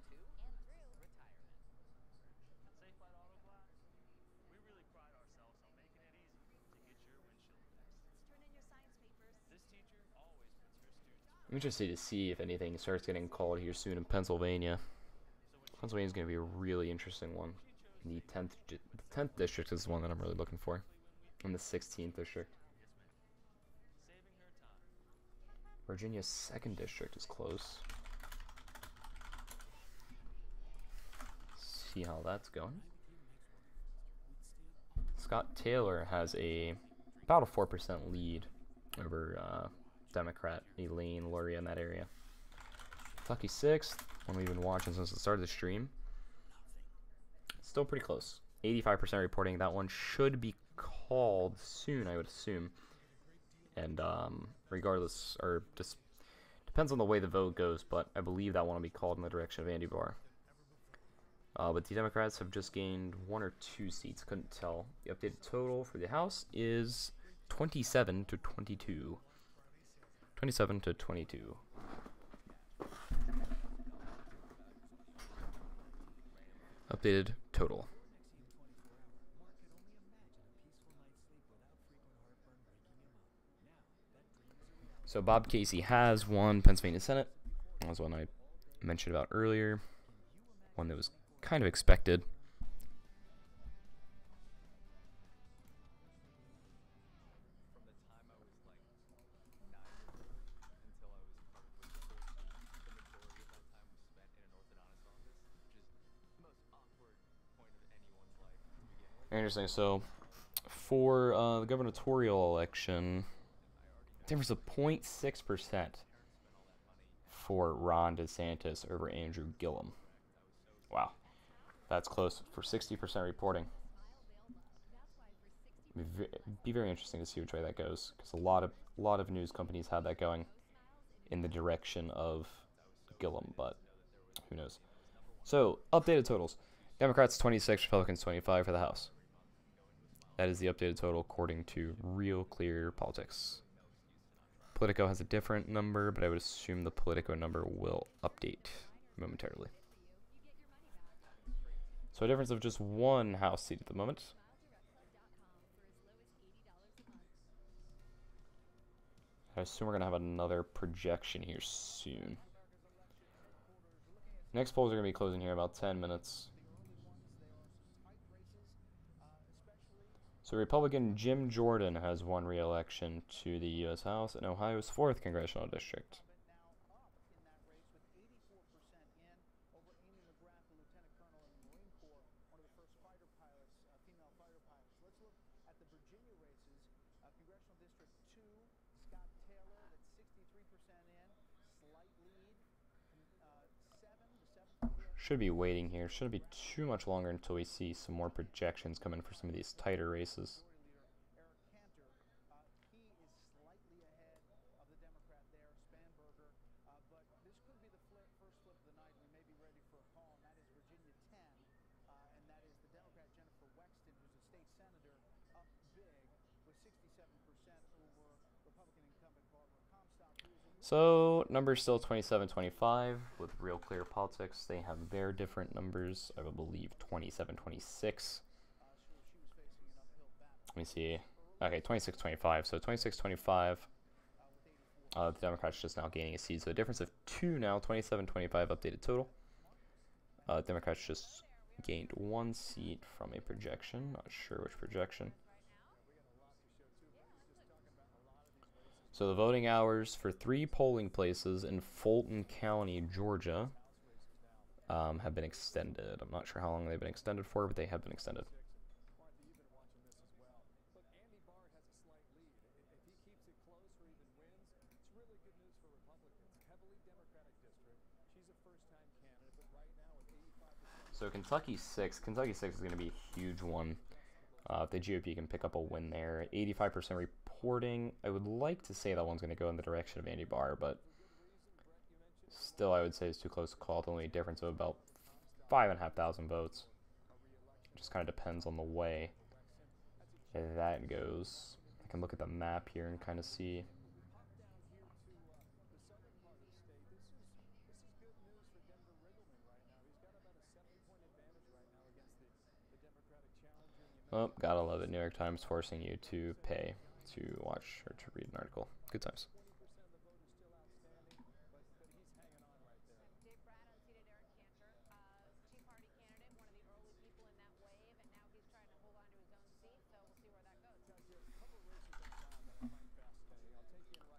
I'm interested to see if anything starts getting called here soon in Pennsylvania. Pennsylvania is going to be a really interesting one. The 10th district is the one that I'm really looking for. And the 16th district. Virginia's 2nd district is close. See how that's going. Scott Taylor has about a 4% lead over Democrat Elaine Luria in that area. Kentucky 6th, one we've been watching since the start of the stream. Still pretty close. 85% reporting that one should be called soon, I would assume. And regardless, or just depends on the way the vote goes, but I believe that one will be called in the direction of Andy Barr. But the Democrats have just gained 1 or 2 seats, couldn't tell. The updated total for the House is 27 to 22. 27 to 22. Updated total. So Bob Casey has won Pennsylvania Senate. That was one I mentioned about earlier. One that was kind of expected. Interesting. So for the gubernatorial election, difference of 0.6% for Ron DeSantis over Andrew Gillum. Wow, that's close for 60% reporting. Be very interesting to see which way that goes, because a lot of news companies had that going in the direction of Gillum, but who knows. So updated totals: Democrats 26, Republicans 25 for the House. That is the updated total according to Real Clear Politics. Politico has a different number, but I would assume the Politico number will update momentarily. So a difference of just 1 House seat at the moment. I assume we're going to have another projection here soon. Next polls are going to be closing here in about 10 minutes. So Republican Jim Jordan has won re-election to the U.S. House in Ohio's 4th Congressional District. Should be waiting here. Shouldn't be too much longer until we see some more projections come in for some of these tighter races. So, numbers still 27-25 with Real Clear Politics. They have their different numbers. I would believe 27-26. Let me see. Okay, 26-25. So 26-25. The Democrats just now gaining a seat. So a difference of 2 now. 27-25 updated total. Democrats just gained 1 seat from a projection. Not sure which projection. So the voting hours for 3 polling places in Fulton County, Georgia, have been extended. I'm not sure how long they've been extended for, but they have been extended. Martha, you've been watching this as well. Look, Andy Barr has a slight lead. If he keeps it close or even wins, it's really good news for Republicans. Heavily Democratic district. She's a first-time candidate, but right now with 85%. So Kentucky 6 is going to be a huge one. If the GOP can pick up a win there. 85% reporting. I would like to say that one's going to go in the direction of Andy Barr, but still I would say it's too close to call. It's only a difference of about 5,500 votes. It just kind of depends on the way that goes. I can look at the map here and kind of see. Oh, gotta love it. New York Times forcing you to pay to watch or to read an article. Good times.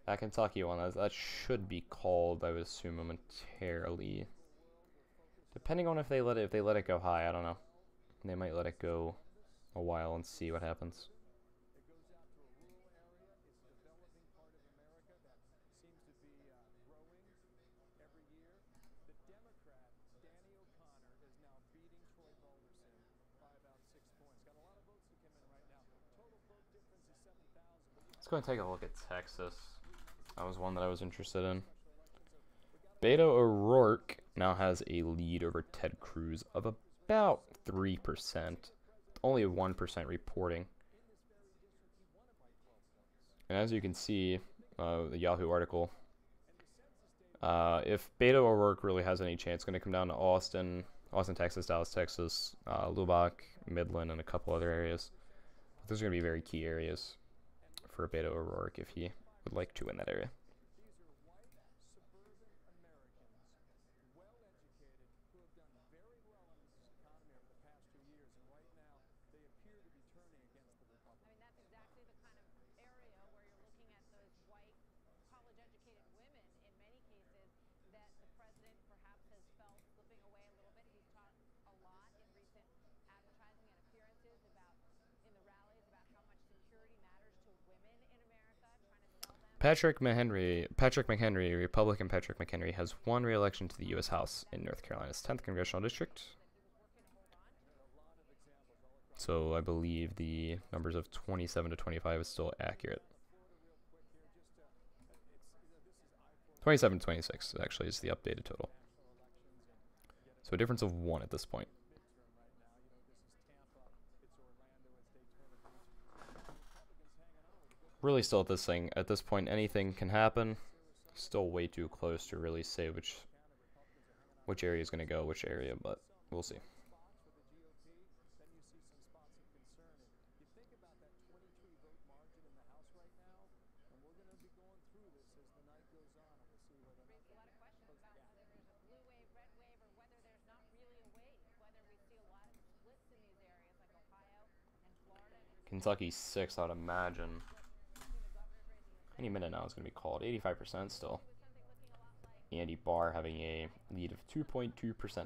That Kentucky one, that should be called, I would assume, momentarily. Depending on if they let it go high, I don't know. They might let it go a while and see what happens. It goes out to a rural area. It's a developing part of America that seems to be growing every year. The Democrat, Danny O'Connor, is now beating Troy Balderson by about 6 points. Got a lot of votes to come in right now. Total vote difference is 7,000. Let's go and take a look at Texas. That was one that I was interested in. Beto O'Rourke now has a lead over Ted Cruz of about 3%. Only 1% reporting. And as you can see, the Yahoo article, if Beto O'Rourke really has any chance, it's going to come down to Austin, Texas, Dallas, Texas, Lubbock, Midland, and a couple other areas. But those are going to be very key areas for Beto O'Rourke if he would like to win that area. Patrick McHenry, Republican Patrick McHenry, has won re-election to the U.S. House in North Carolina's 10th Congressional District. So I believe the numbers of 27 to 25 is still accurate. 27 to 26 actually is the updated total. So a difference of 1 at this point. Really still at this point, anything can happen. Still way too close to really say which area is going to go which area, but we'll see. Kentucky 6, I would imagine. Any minute now is going to be called. 85% still. Andy Barr having a lead of 2.2%.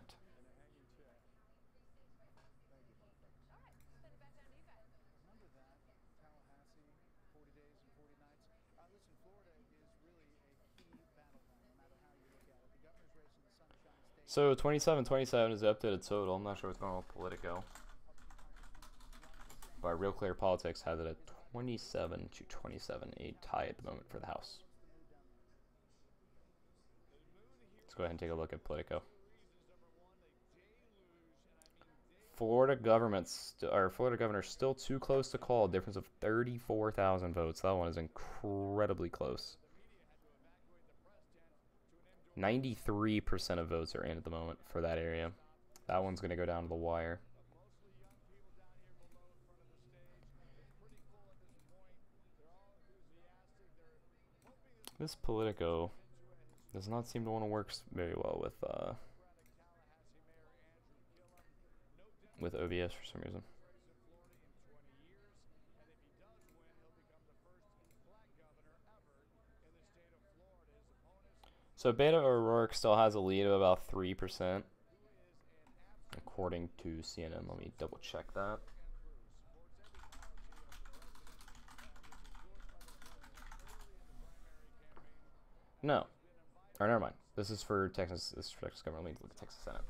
So 27-27 is the updated total. I'm not sure what's going on with Politico. But Real Clear Politics has it at 27 to 27, a tie at the moment for the House. Let's go ahead and take a look at Politico. Florida governor still too close to call. A difference of 34,000 votes. That one is incredibly close. 93% of votes are in at the moment for that area. That one's going to go down to the wire. This Politico does not seem to want to work very well with OBS for some reason. So Beto O'Rourke still has a lead of about 3%. according to CNN. Let me double check that. No. Or never mind. This is for Texas. This is for Texas government. Let me look at Texas Senate.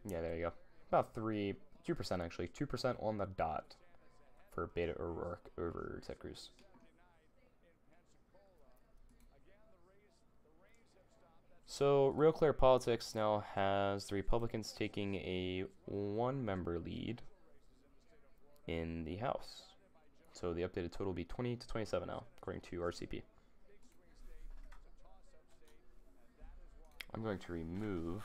Yeah, there you go. About 2% actually. 2% on the dot for Beto O'Rourke over Ted Cruz. So, Real Clear Politics now has the Republicans taking a 1-member lead in the House. So the updated total will be 20 to 27 now, according to RCP. I'm going to remove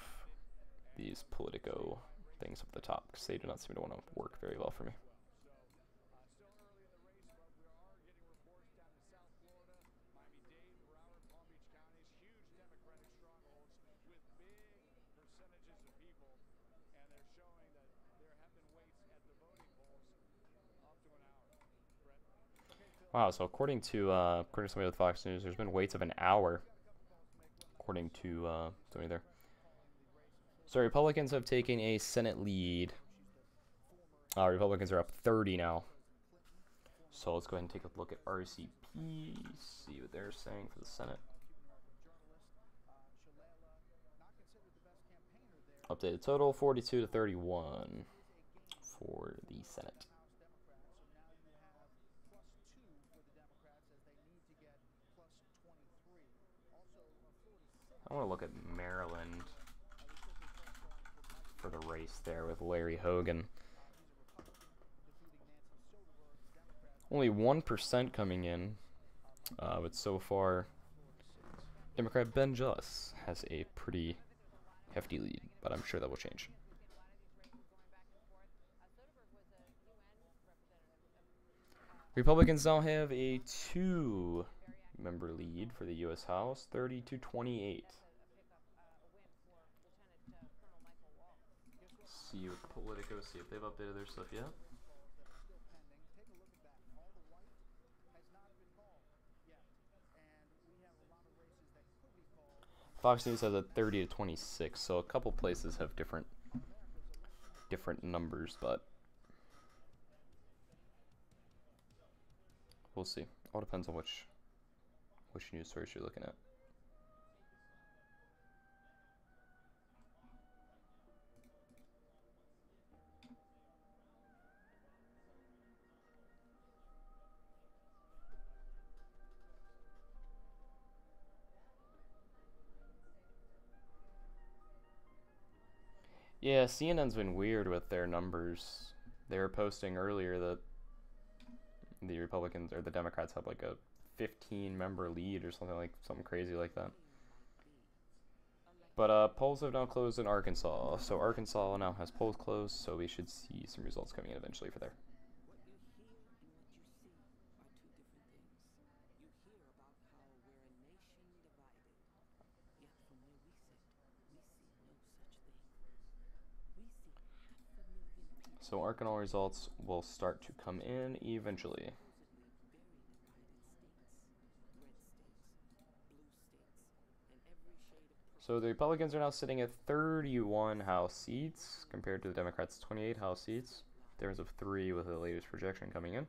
these Politico things up at the top because they do not seem to want to work very well for me. Wow, so according to somebody with Fox News, there's been waits of an hour, according to somebody there. So Republicans have taken a Senate lead. Republicans are up 30 now. So let's go ahead and take a look at RCP, see what they're saying for the Senate. Updated total, 42 to 31 for the Senate. I want to look at Maryland for the race there with Larry Hogan. Only 1% coming in, but so far, Democrat Ben Just has a pretty hefty lead, but I'm sure that will change. Republicans now have a 2-member lead for the U.S. House, 30 to 28. See with Politico, see if they've updated their stuff yet. Fox News has a 30 to 26, so a couple places have different numbers, but we'll see. All depends on which news source you're looking at. Yeah, CNN's been weird with their numbers. They were posting earlier that the Republicans or the Democrats have like a 15-member lead or something crazy like that. But polls have now closed in Arkansas, so Arkansas now has polls closed, so we should see some results coming in eventually for there. So Arkansas results will start to come in eventually. So the Republicans are now sitting at 31 House seats compared to the Democrats' 28 House seats. Difference of 3 with the latest projection coming in.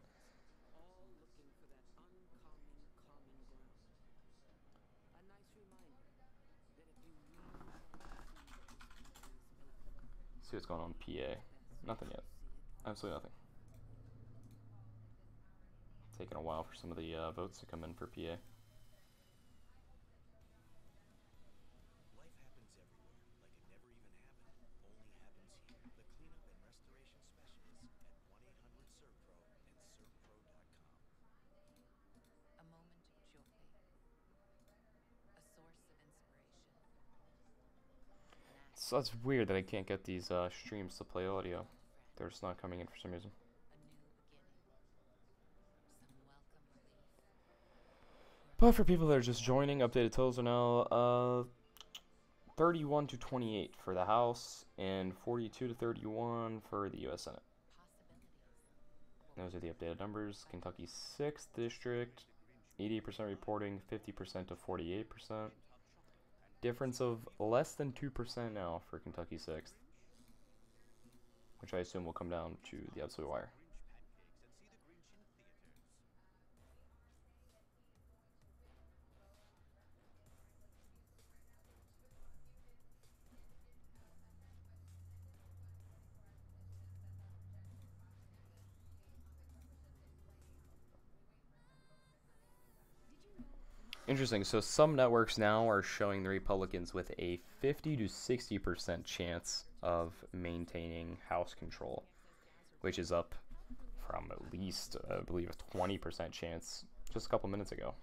See what's going on in PA. Nothing yet. Absolutely nothing. Taking a while for some of the votes to come in for PA. So that's weird that I can't get these streams to play audio. They're just not coming in for some reason. But for people that are just joining, updated totals are now 31 to 28 for the House and 42 to 31 for the U.S. Senate. Those are the updated numbers. Kentucky 6th district, 88% reporting, 50% to 48%. difference of less than 2% now for Kentucky 6th, which I assume will come down to the absolute wire. Interesting. So some networks now are showing the Republicans with a 50 to 60% chance of maintaining House control, which is up from at least, I believe, a 20% chance just a couple minutes ago.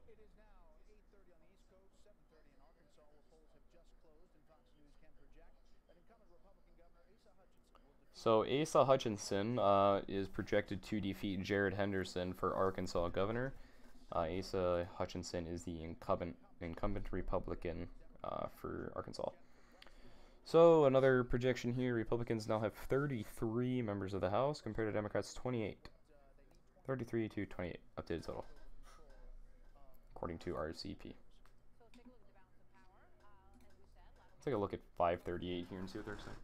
It is now 8:30 on the East Coast, 7:30 in Arkansas, where polls have just closed, and Fox News can project that incumbent Republican Governor Asa Hutchinson will defeat. So Asa Hutchinson is projected to defeat Jared Henderson for Arkansas governor. Asa Hutchinson is the incumbent Republican for Arkansas. So another projection here, Republicans now have 33 members of the House compared to Democrats 28. 33 to 28 updated total, according to RCP. Let's take a look at 538 here and see what they're saying.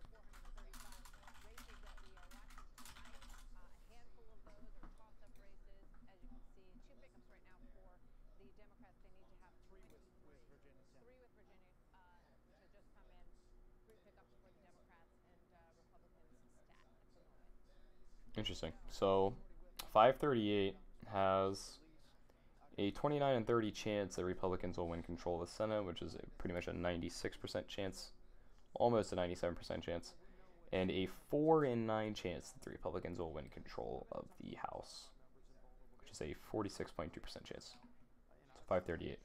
Interesting. So 538 has a 29 and 30 chance that Republicans will win control of the Senate, which is pretty much a 96% chance, almost a 97% chance, and a 4 in 9 chance that the Republicans will win control of the House, which is a 46.2% chance. So 538.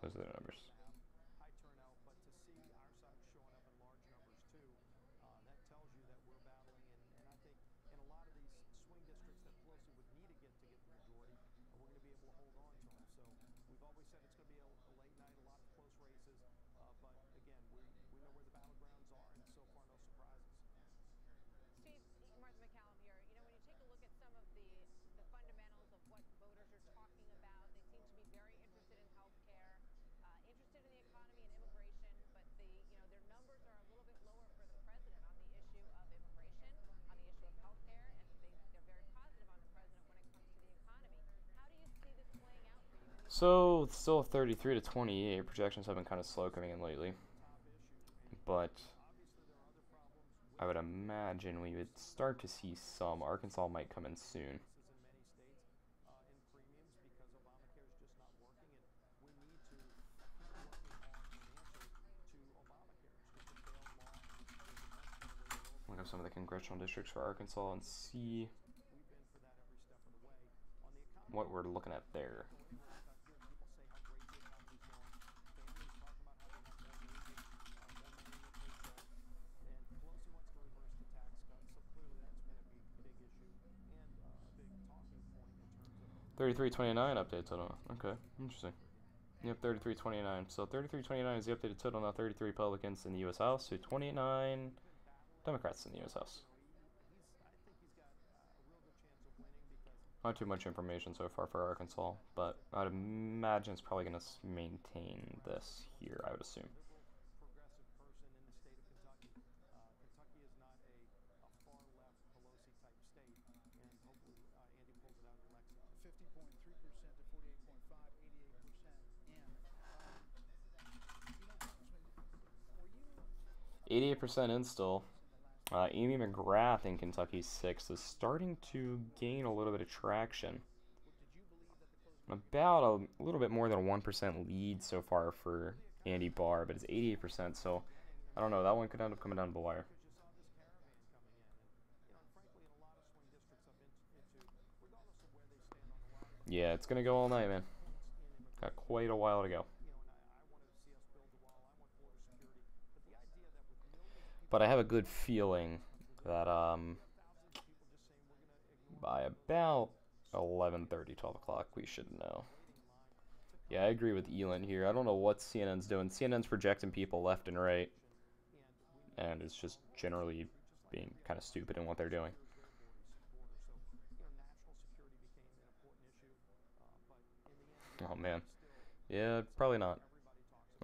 Those are the numbers. High turnout, but to see our side showing up in large numbers too, that tells you that we're battling. And I think in a lot of these swing districts that Pelosi would need to get the majority, we're going to be able to hold on to them. So we've always said it's going to be a late night, a lot of close races. But again, we know where the battlegrounds are, and so far no surprises. Steve, Martha McCallum here. You know, when you take a look at some of the fundamentals of what voters are talking about, they seem to be very interested in health care, interested in the economy and immigration, but their numbers are a little bit lower for the president on the issue of immigration, on the issue of health care, and they're very positive on the president when it comes to the economy. How do you see this playing out for you? So still 33 to 28. Projections have been kind of slow coming in lately, but I would imagine we would start to see some. Arkansas might come in soon. Look up some of the congressional districts for Arkansas and see what we're looking at there. $33.29 updated total. Okay, interesting. Yep, 33.29. So 33.29 is the updated total. Now 33 Republicans in the U.S. House to 29 Democrats in the U.S. House. Not too much information so far for Arkansas, but I'd imagine it's probably going to maintain this here, I would assume. In 88% in still. Amy McGrath in Kentucky 6 is starting to gain a little bit of traction. About a little bit more than a 1% lead so far for Andy Barr, but it's 88%, so I don't know. That one could end up coming down to the wire. Yeah, it's going to go all night, man. Got quite a while to go. But I have a good feeling that by about 11:30, 12 o'clock, we should know. Yeah, I agree with Elon here. I don't know what CNN's doing. CNN's projecting people left and right, and it's just generally being kind of stupid in what they're doing. Oh man. Yeah, probably not.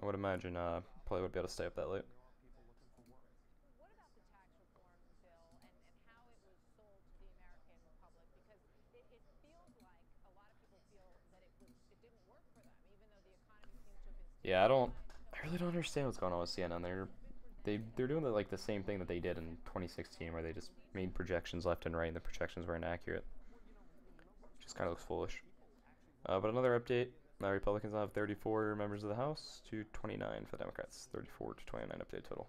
I would imagine probably would be able to stay up that late. What about the tax reform bill and how it was sold to the American public? Because it feels like a lot of people feel that it didn't work for them, even though the economy seems to have been Yeah, stimulated by it. I really don't understand what's going on with CNN. They're doing like the same thing that they did in 2016, where they just made projections left and right, and the projections were inaccurate. Just kind of looks foolish. But another update: Republicans now have 34 members of the House to 29 for the Democrats. 34 to 29 update total.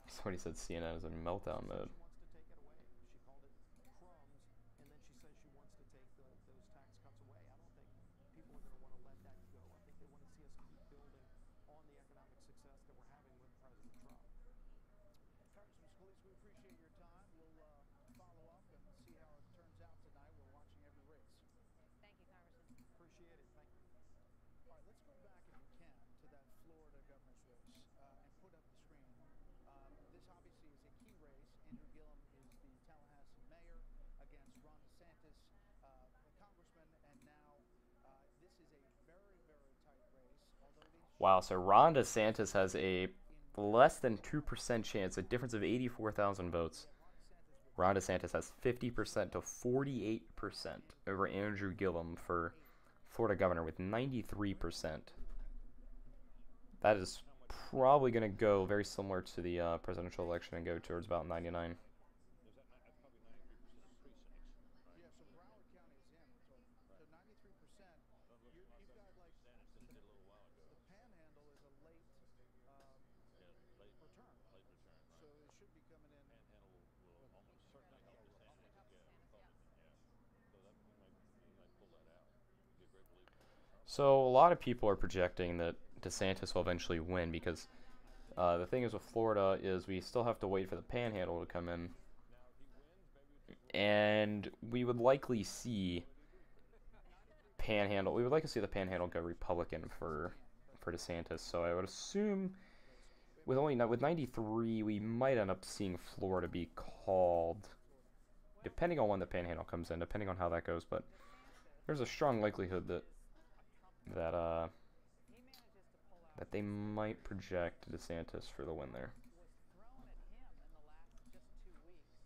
Somebody said CNN is in meltdown mode. We appreciate your time. We'll follow up and see how it turns out tonight. We're watching every race. Thank you, Congressman. Appreciate it. Thank you. All right, let's go back, if we can, to that Florida governor's race and put up the screen. This obviously is a key race. Andrew Gillum is the Tallahassee mayor against Ron DeSantis, the congressman, and now this is a very, very tight race. Wow, so Ron DeSantis has a less than 2% chance, a difference of 84,000 votes. Ron DeSantis has 50% to 48% over Andrew Gillum for Florida governor with 93%. That is probably going to go very similar to the presidential election and go towards about 99. Yeah, so Broward County is him. So 93%. You've got like the Panhandle is a late return. So it should be coming in. So a lot of people are projecting that DeSantis will eventually win because the thing is with Florida is we still have to wait for the Panhandle to come in, and we would likely see Panhandle. We would like to see the Panhandle go Republican for DeSantis. So I would assume with 93, we might end up seeing Florida be called, depending on when the Panhandle comes in, depending on how that goes. But there's a strong likelihood that they might project DeSantis for the win there. Was thrown at him in the last just 2 weeks.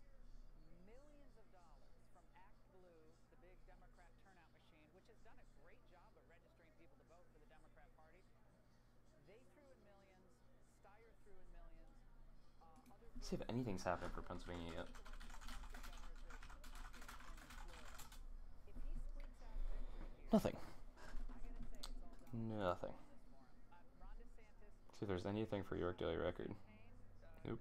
Millions of dollars from Act Blue, the big Democrat turnout machine, which has done a great job of registering people to vote for the Democrat Party. They threw in millions. Steyer threw in millions. Let's see if anything's happened for Pennsylvania yet. Nothing. Nothing. See if there's anything for York Daily Record. Nope.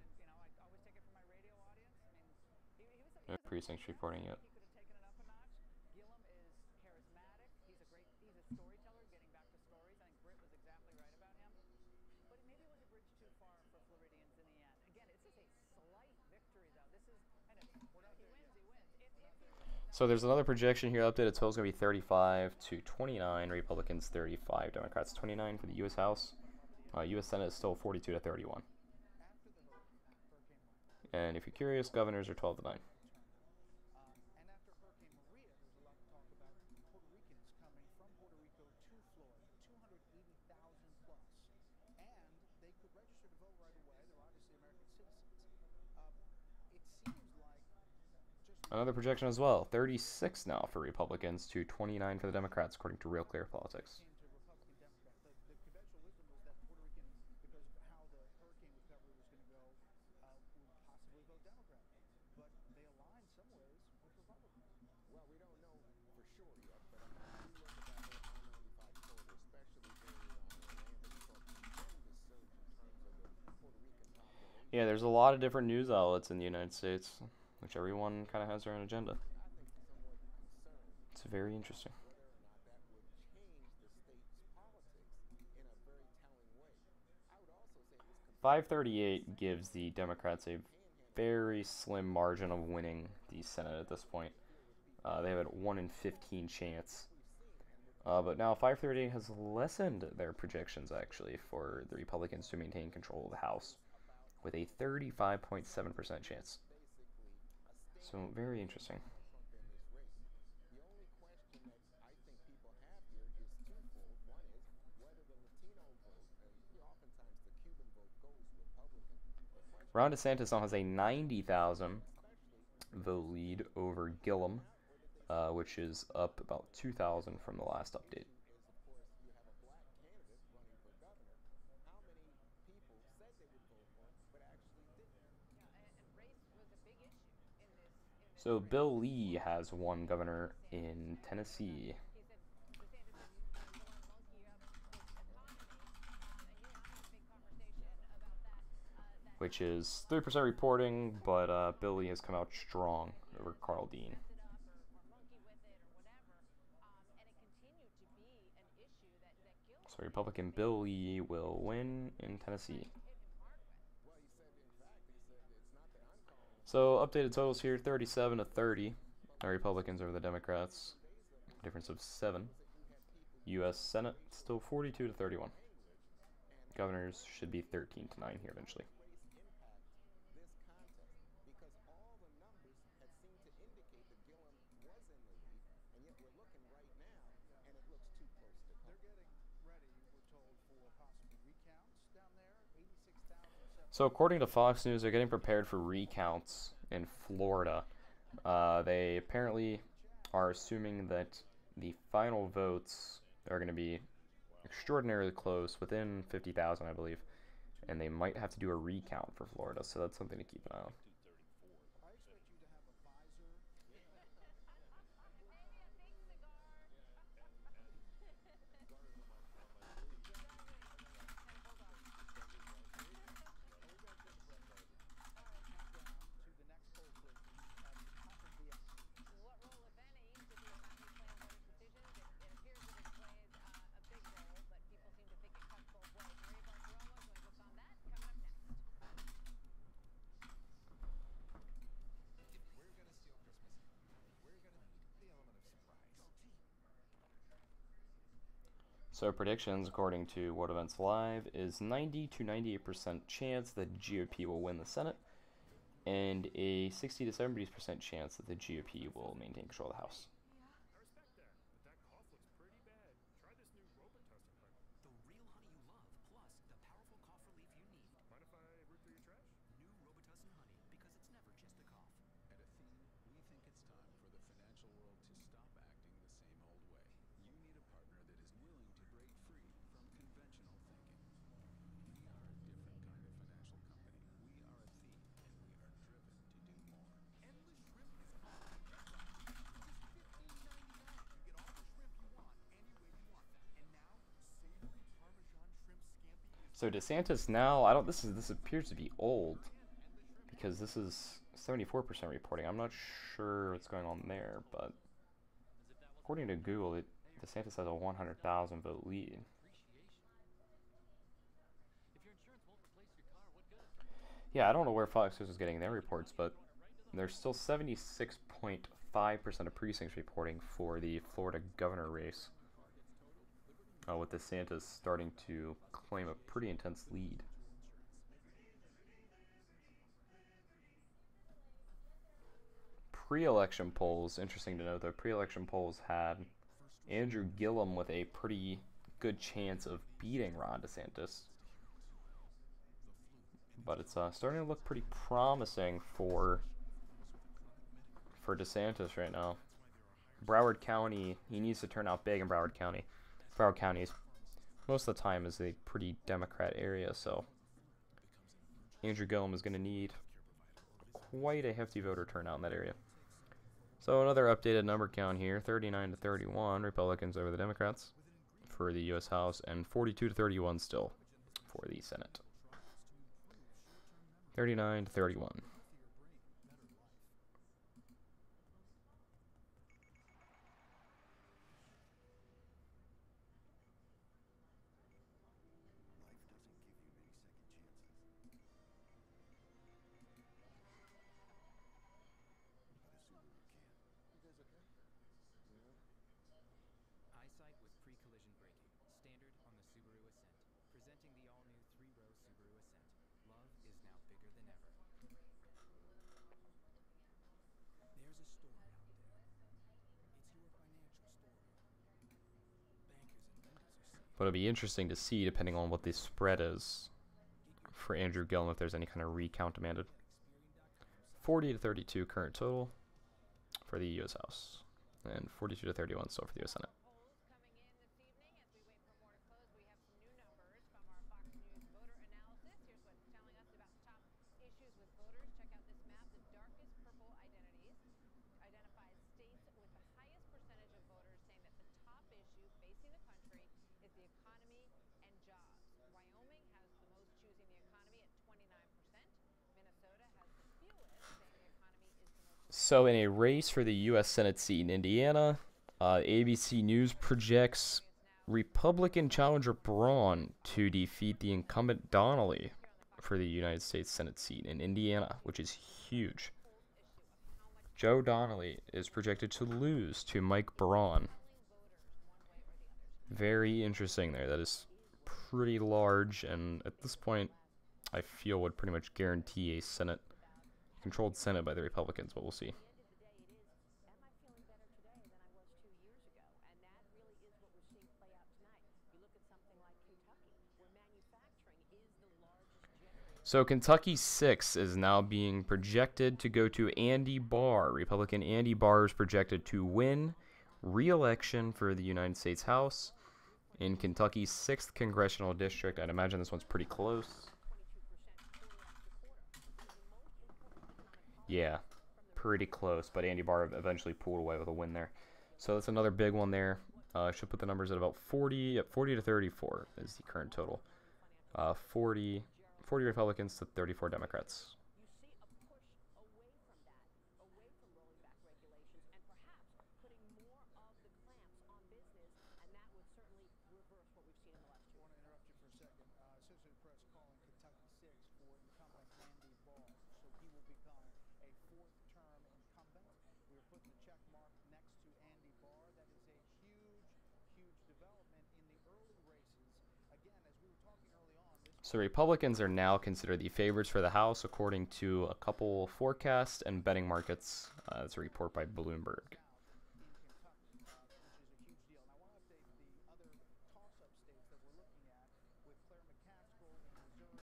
No precincts reporting yet. Gillum is charismatic. He's a storyteller, getting back to stories. I think Britt was exactly right about him. But maybe it was a bridge too far for Floridians in the end. Again, this is a slight victory, though. This is, and if he wins, he wins. So there's another projection here updated. Total's going to be 35 to 29. Republicans 35. Democrats 29 for the U.S. House. U.S. Senate is still 42 to 31. And if you're curious, governors are 12 to 9. And after Hurricane Maria, there's a lot to talk about. Puerto Ricans coming from Puerto Rico to Florida, 280,000 plus. And they could register to vote right away. They're obviously American citizens. It seems like Another projection as well. 36 now for Republicans to 29 for the Democrats, according to Real Clear Politics. to Republican Democrat. The conventional wisdom was that Puerto Rican, because of how the hurricane recovery was going to go, would possibly vote Democrat. But they align some ways with Republicans. Well, we don't know for sure yet, but I mean, when you look at that whole I-95 corridor, especially during Orlando, you saw a tremendous surge in terms of the Puerto Rican population. Yeah, there's a lot of different news outlets in the United States, which everyone kind of has their own agenda. It's very interesting. Whether or not that would change the state's politics in a very telling way. I would also say this 538 gives the Democrats a very slim margin of winning the Senate at this point. They have a 1 in 15 chance. But now 538 has lessened their projections, actually, for the Republicans to maintain control of the House. with a 35.7% chance. So very interesting. Trump in this race. The only question that I think people have here is twofold. One is whether the Latino vote, and oftentimes the Cuban vote goes Republican. The question Ron DeSantis now has a 90,000 vote lead over Gillum, which is up about 2,000 from the last update. is, of course, you have a black candidate running for governor. How many people said they would vote for him but actually didn't? Yeah, and race was a big issue in this. So Bill Lee has won governor in Tennessee, He said DeSantis said you don't want to monkey up this economy, and you and I had a big conversation about that. which is 3% reporting, but Bill Lee has come out strong over Carl Dean. Mess it up or monkey with it or whatever, and it continued to be an issue that Gil So Republican Bill Lee will win in Tennessee. hit him hard with. Well, he said, in fact, he said it's not that I'm calling. So updated totals here: 37 to 30 are Republicans over the Democrats, difference of 7. U.S. Senate still 42 to 31. Governors should be 13 to 9 here eventually. Race impact this contest because all the numbers had seemed to indicate that Gillum was in the lead, and yet we're looking right now, and it looks too close to call. They're getting ready, we're told, for possible recounts down there. 86,000. So according to Fox News, they're getting prepared for recounts in Florida. They apparently are assuming that the final votes are going to be extraordinarily close, within 50,000, I believe, and they might have to do a recount for Florida, so that's something to keep an eye on. I expect you to have a visor. Maybe a big cigar. To the next poll place. What role, if any, did the economy play in voters' decisions? It appears that it plays a big role, but people seem to think it cuts both ways. Maria Bartiromo joins us on that, coming up next. If we're going to steal Christmas, we're going to need the element of surprise. So predictions, according to World Events Live, is 90 to 98% chance that GOP will win the Senate, and a 60 to 70% chance that the GOP will maintain control of the House. I respect that, but that cough looks pretty bad. Try this new Robitussin honey. The real honey you love, plus the powerful cough relief you need. Mind if I root through your trash? New Robitussin honey, because it's never just a cough. At Athene, we think it's time for the financial world to stop acting the same old way. You need a partner that is willing to break free from conventional thinking. We are a different kind of financial company. We are Athene, and we are driven to do more. Endless shrimp is awesome. Just $15.99. You get all the shrimp you want, any way you want. And now, savory Parmesan shrimp scampi is So DeSantis now, this appears to be old, because this is 74% reporting. I'm not sure what's going on there, but according to Google, DeSantis has a 100,000 vote lead. If your insurance won't replace your car, what good? Yeah, I don't know where Fox News is getting their reports, but there's still 76.5% of precincts reporting for the Florida governor race, with DeSantis starting to claim a pretty intense lead. Pre-election polls, interesting to note though, pre-election polls had Andrew Gillum with a pretty good chance of beating Ron DeSantis. But it's starting to look pretty promising for DeSantis right now. Broward County, he needs to turn out big in Broward County. Broward County is, most of the time, is a pretty Democrat area, so Andrew Gillum is going to need quite a hefty voter turnout in that area. So another updated number count here, 39 to 31 Republicans over the Democrats for the U.S. House, and 42 to 31 still for the Senate. 39 to 31. EyeSight with pre-collision braking, standard on the Subaru Ascent. Presenting the all-new 3-row Subaru Ascent. Love is now bigger But it'll be interesting to see, depending on what the spread is for Andrew Gillum, if there's any kind of recount demanded. 40 to 32 current total for the U.S. House, and 42 to 31 still for the U.S. Senate. Polls coming in this evening as we wait for more to close. We have some new numbers from our Fox News voter analysis. Here's what's telling us about the top issues with voters. Check out this map. The darkest purple identities identifies states with the highest percentage of voters saying that the top issue facing the country is the economy and jobs. Wyoming has the most choosing the economy at 29%. Minnesota has the fewest saying the economy is the most. So in a race for the U.S. Senate seat in Indiana, ABC News projects Republican challenger Braun to defeat the incumbent Donnelly for the United States Senate seat in Indiana, which is huge. Joe Donnelly is projected to lose to Mike Braun. Very interesting there. That is pretty large, and at this point, I feel would pretty much guarantee a Senate, controlled Senate by the Republicans, but we'll see. So Kentucky 6 is now being projected to go to Andy Barr. Republican Andy Barr is projected to win re-election for the United States House in Kentucky's 6th congressional district. I'd imagine this one's pretty close. Yeah, pretty close, but Andy Barr eventually pulled away with a win there. So that's another big one there. Should put the numbers at about 40 to 34 is the current total. 40 Republicans to 34 Democrats. Associated Press calling Kentucky 6 for incumbent Andy Barr. So he will become a fourth-term incumbent. We're putting the check mark next to Andy Barr. That is a huge, huge development in the early races. Again, as we were talking early on, so Republicans are now considered the favorites for the House, according to a couple forecasts and betting markets. That's a report by Bloomberg.